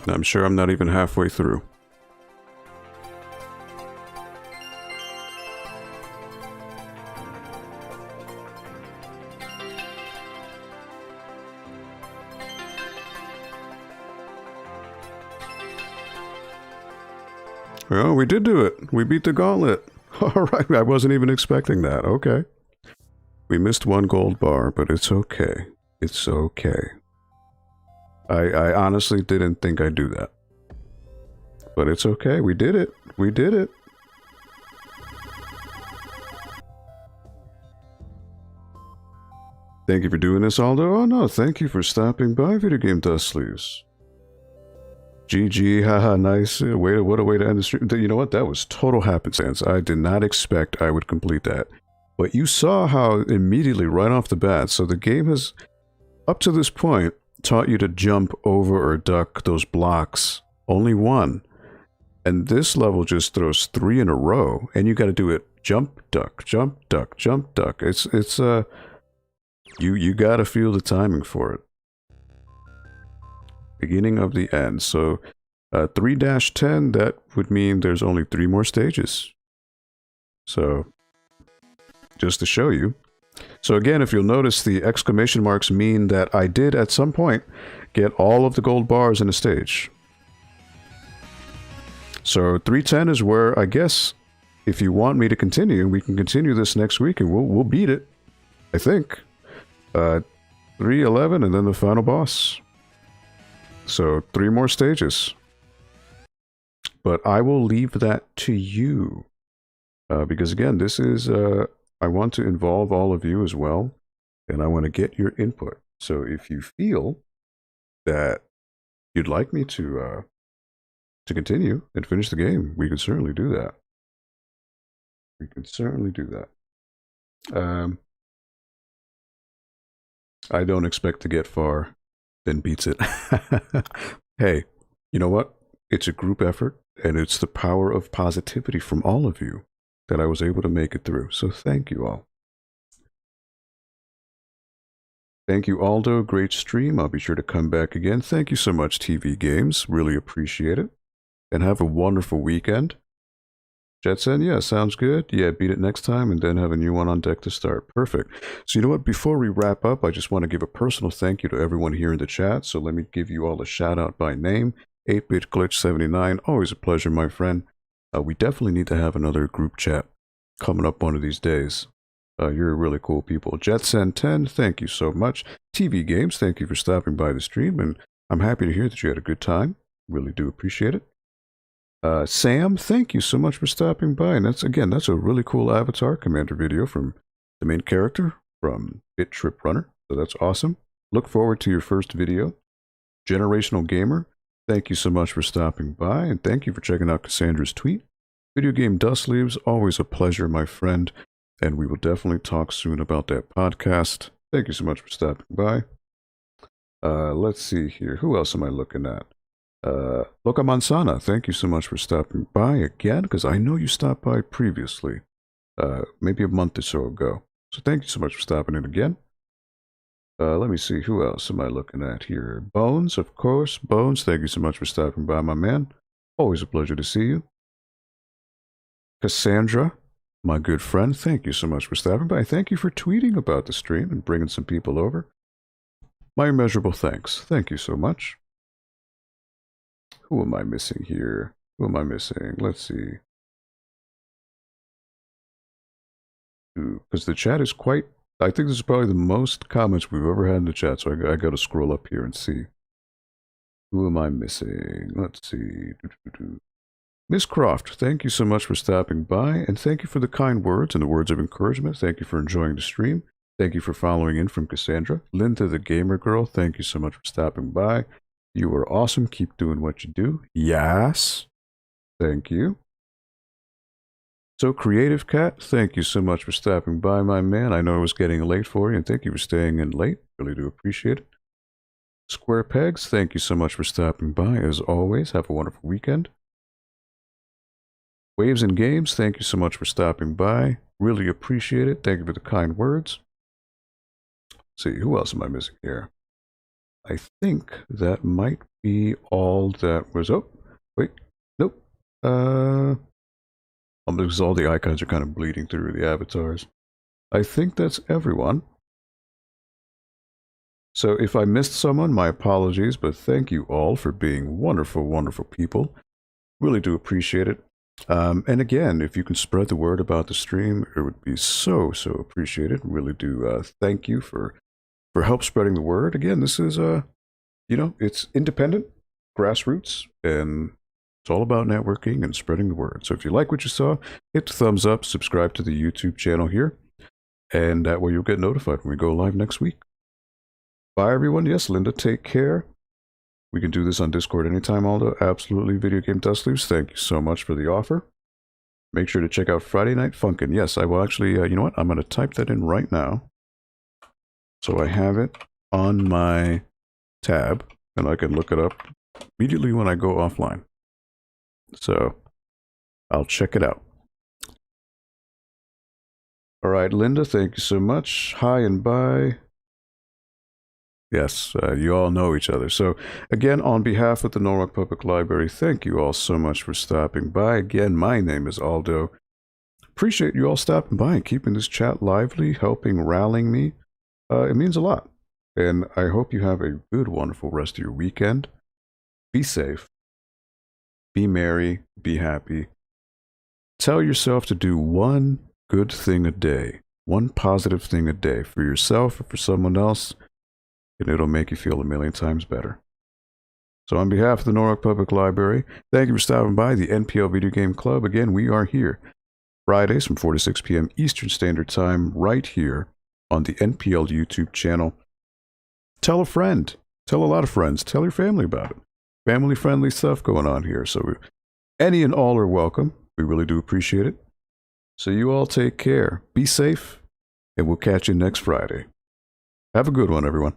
I'm sure I'm not even halfway through. Well, we did do it. We beat the gauntlet. All right, I wasn't even expecting that. Okay. We missed one gold bar, but it's okay. It's okay. I honestly didn't think I'd do that. But it's okay. We did it. We did it. Thank you for doing this, Aldo. Oh no, thank you for stopping by, Video Game Dust Sleeves. GG, haha, nice. What a way to end the stream. You know what? That was total happenstance. I did not expect I would complete that. But you saw how immediately, right off the bat, so the game has, up to this point, taught you to jump over or duck those blocks. Only one. And this level just throws 3 in a row, and you got to do it jump, duck, jump, duck, jump, duck. You got to feel the timing for it. Beginning of the end. So 3-10, that would mean there's only 3 more stages. So just to show you. So again, if you'll notice, the exclamation marks mean that I did at some point get all of the gold bars in a stage. So 310 is where, I guess, if you want me to continue, we can continue this next week and we'll beat it. I think. 311 and then the final boss. So 3 more stages. But I will leave that to you. Because again, this is... I want to involve all of you as well, and I want to get your input. So if you feel that you'd like me to continue and finish the game, we can certainly do that. We can certainly do that. I don't expect to get far, then beats it. Hey, you know what? It's a group effort, and it's the power of positivity from all of you that I was able to make it through. So thank you all. Thank you, Aldo. Great stream. I'll be sure to come back again. Thank you so much, TV Games. Really appreciate it. And have a wonderful weekend. Jetson, yeah, sounds good. Yeah, beat it next time and then have a new one on deck to start. Perfect. So you know what? Before we wrap up, I just want to give a personal thank you to everyone here in the chat. So let me give you all a shout out by name. 8-Bit Glitch 79, always a pleasure, my friend. We definitely need to have another group chat coming up one of these days. You're really cool people. Jetsen10, thank you so much. TV Games, thank you for stopping by the stream, and I'm happy to hear that you had a good time. Really do appreciate it. Sam, thank you so much for stopping by. And that's a really cool Avatar Commander video from the main character from BIT.TRIP RUNNER. So that's awesome. Look forward to your first video. Generational Gamer, thank you so much for stopping by. And thank you for checking out Cassandra's tweet. Video Game Dust Leaves, always a pleasure, my friend. And we will definitely talk soon about that podcast. Thank you so much for stopping by. Let's see here. Who else am I looking at? Loca Mansana, thank you so much for stopping by again, because I know you stopped by previously, maybe a month or so ago. So thank you so much for stopping in again. Let me see, who else am I looking at here? Bones, of course. Bones, thank you so much for stopping by, my man. Always a pleasure to see you. Cassandra, my good friend, thank you so much for stopping by. Thank you for tweeting about the stream and bringing some people over. My immeasurable thanks. Thank you so much. Who am I missing here? Who am I missing? Let's see. Because the chat is quite... I think this is probably the most comments we've ever had in the chat, so I got to scroll up here and see. Who am I missing? Let's see. Miss Croft, thank you so much for stopping by, and thank you for the kind words and the words of encouragement. Thank you for enjoying the stream. Thank you for following in from Cassandra. Linda the Gamer Girl, thank you so much for stopping by. You are awesome. Keep doing what you do. Yes. Thank you. So Creative Cat, thank you so much for stopping by, my man. I know it was getting late for you, and thank you for staying in late. Really do appreciate it. Square Pegs, thank you so much for stopping by. As always, have a wonderful weekend. Waves and Games, thank you so much for stopping by. Really appreciate it. Thank you for the kind words. Let's see, who else am I missing here? I think that might be all that was... Oh, wait. Nope. Because all the icons are kind of bleeding through the avatars. I think that's everyone. So if I missed someone, my apologies, but thank you all for being wonderful, wonderful people. Really do appreciate it. And again, if you can spread the word about the stream, it would be so, so appreciated. Really do thank you for help spreading the word. Again, this is, you know, it's independent, grassroots, and it's all about networking and spreading the word. So if you like what you saw, hit the thumbs up, subscribe to the YouTube channel here, and that way you'll get notified when we go live next week. Bye, everyone. Yes, Linda, take care. We can do this on Discord anytime, Aldo. Absolutely. Video Game Dust Leaves, thank you so much for the offer. Make sure to check out Friday Night Funkin'. Yes, I will actually, you know what? I'm going to type that in right now. So I have it on my tab, and I can look it up immediately when I go offline. So I'll check it out. All right, Linda, thank you so much. Hi and bye. Yes, you all know each other. So again, on behalf of the Norwalk Public Library, thank you all so much for stopping by. Again, my name is Aldo. Appreciate you all stopping by and keeping this chat lively, helping, rallying me. It means a lot. And I hope you have a good, wonderful rest of your weekend. Be safe. Be merry. Be happy. Tell yourself to do one good thing a day. One positive thing a day for yourself or for someone else. And it'll make you feel a million times better. So on behalf of the Norwalk Public Library, thank you for stopping by the NPL Video Game Club. Again, we are here Fridays from 4 to 6 p.m. Eastern Standard Time right here on the NPL YouTube channel. Tell a friend. Tell a lot of friends. Tell your family about it. Family-friendly stuff going on here. So any and all are welcome. We really do appreciate it. So you all take care. Be safe. And we'll catch you next Friday. Have a good one, everyone.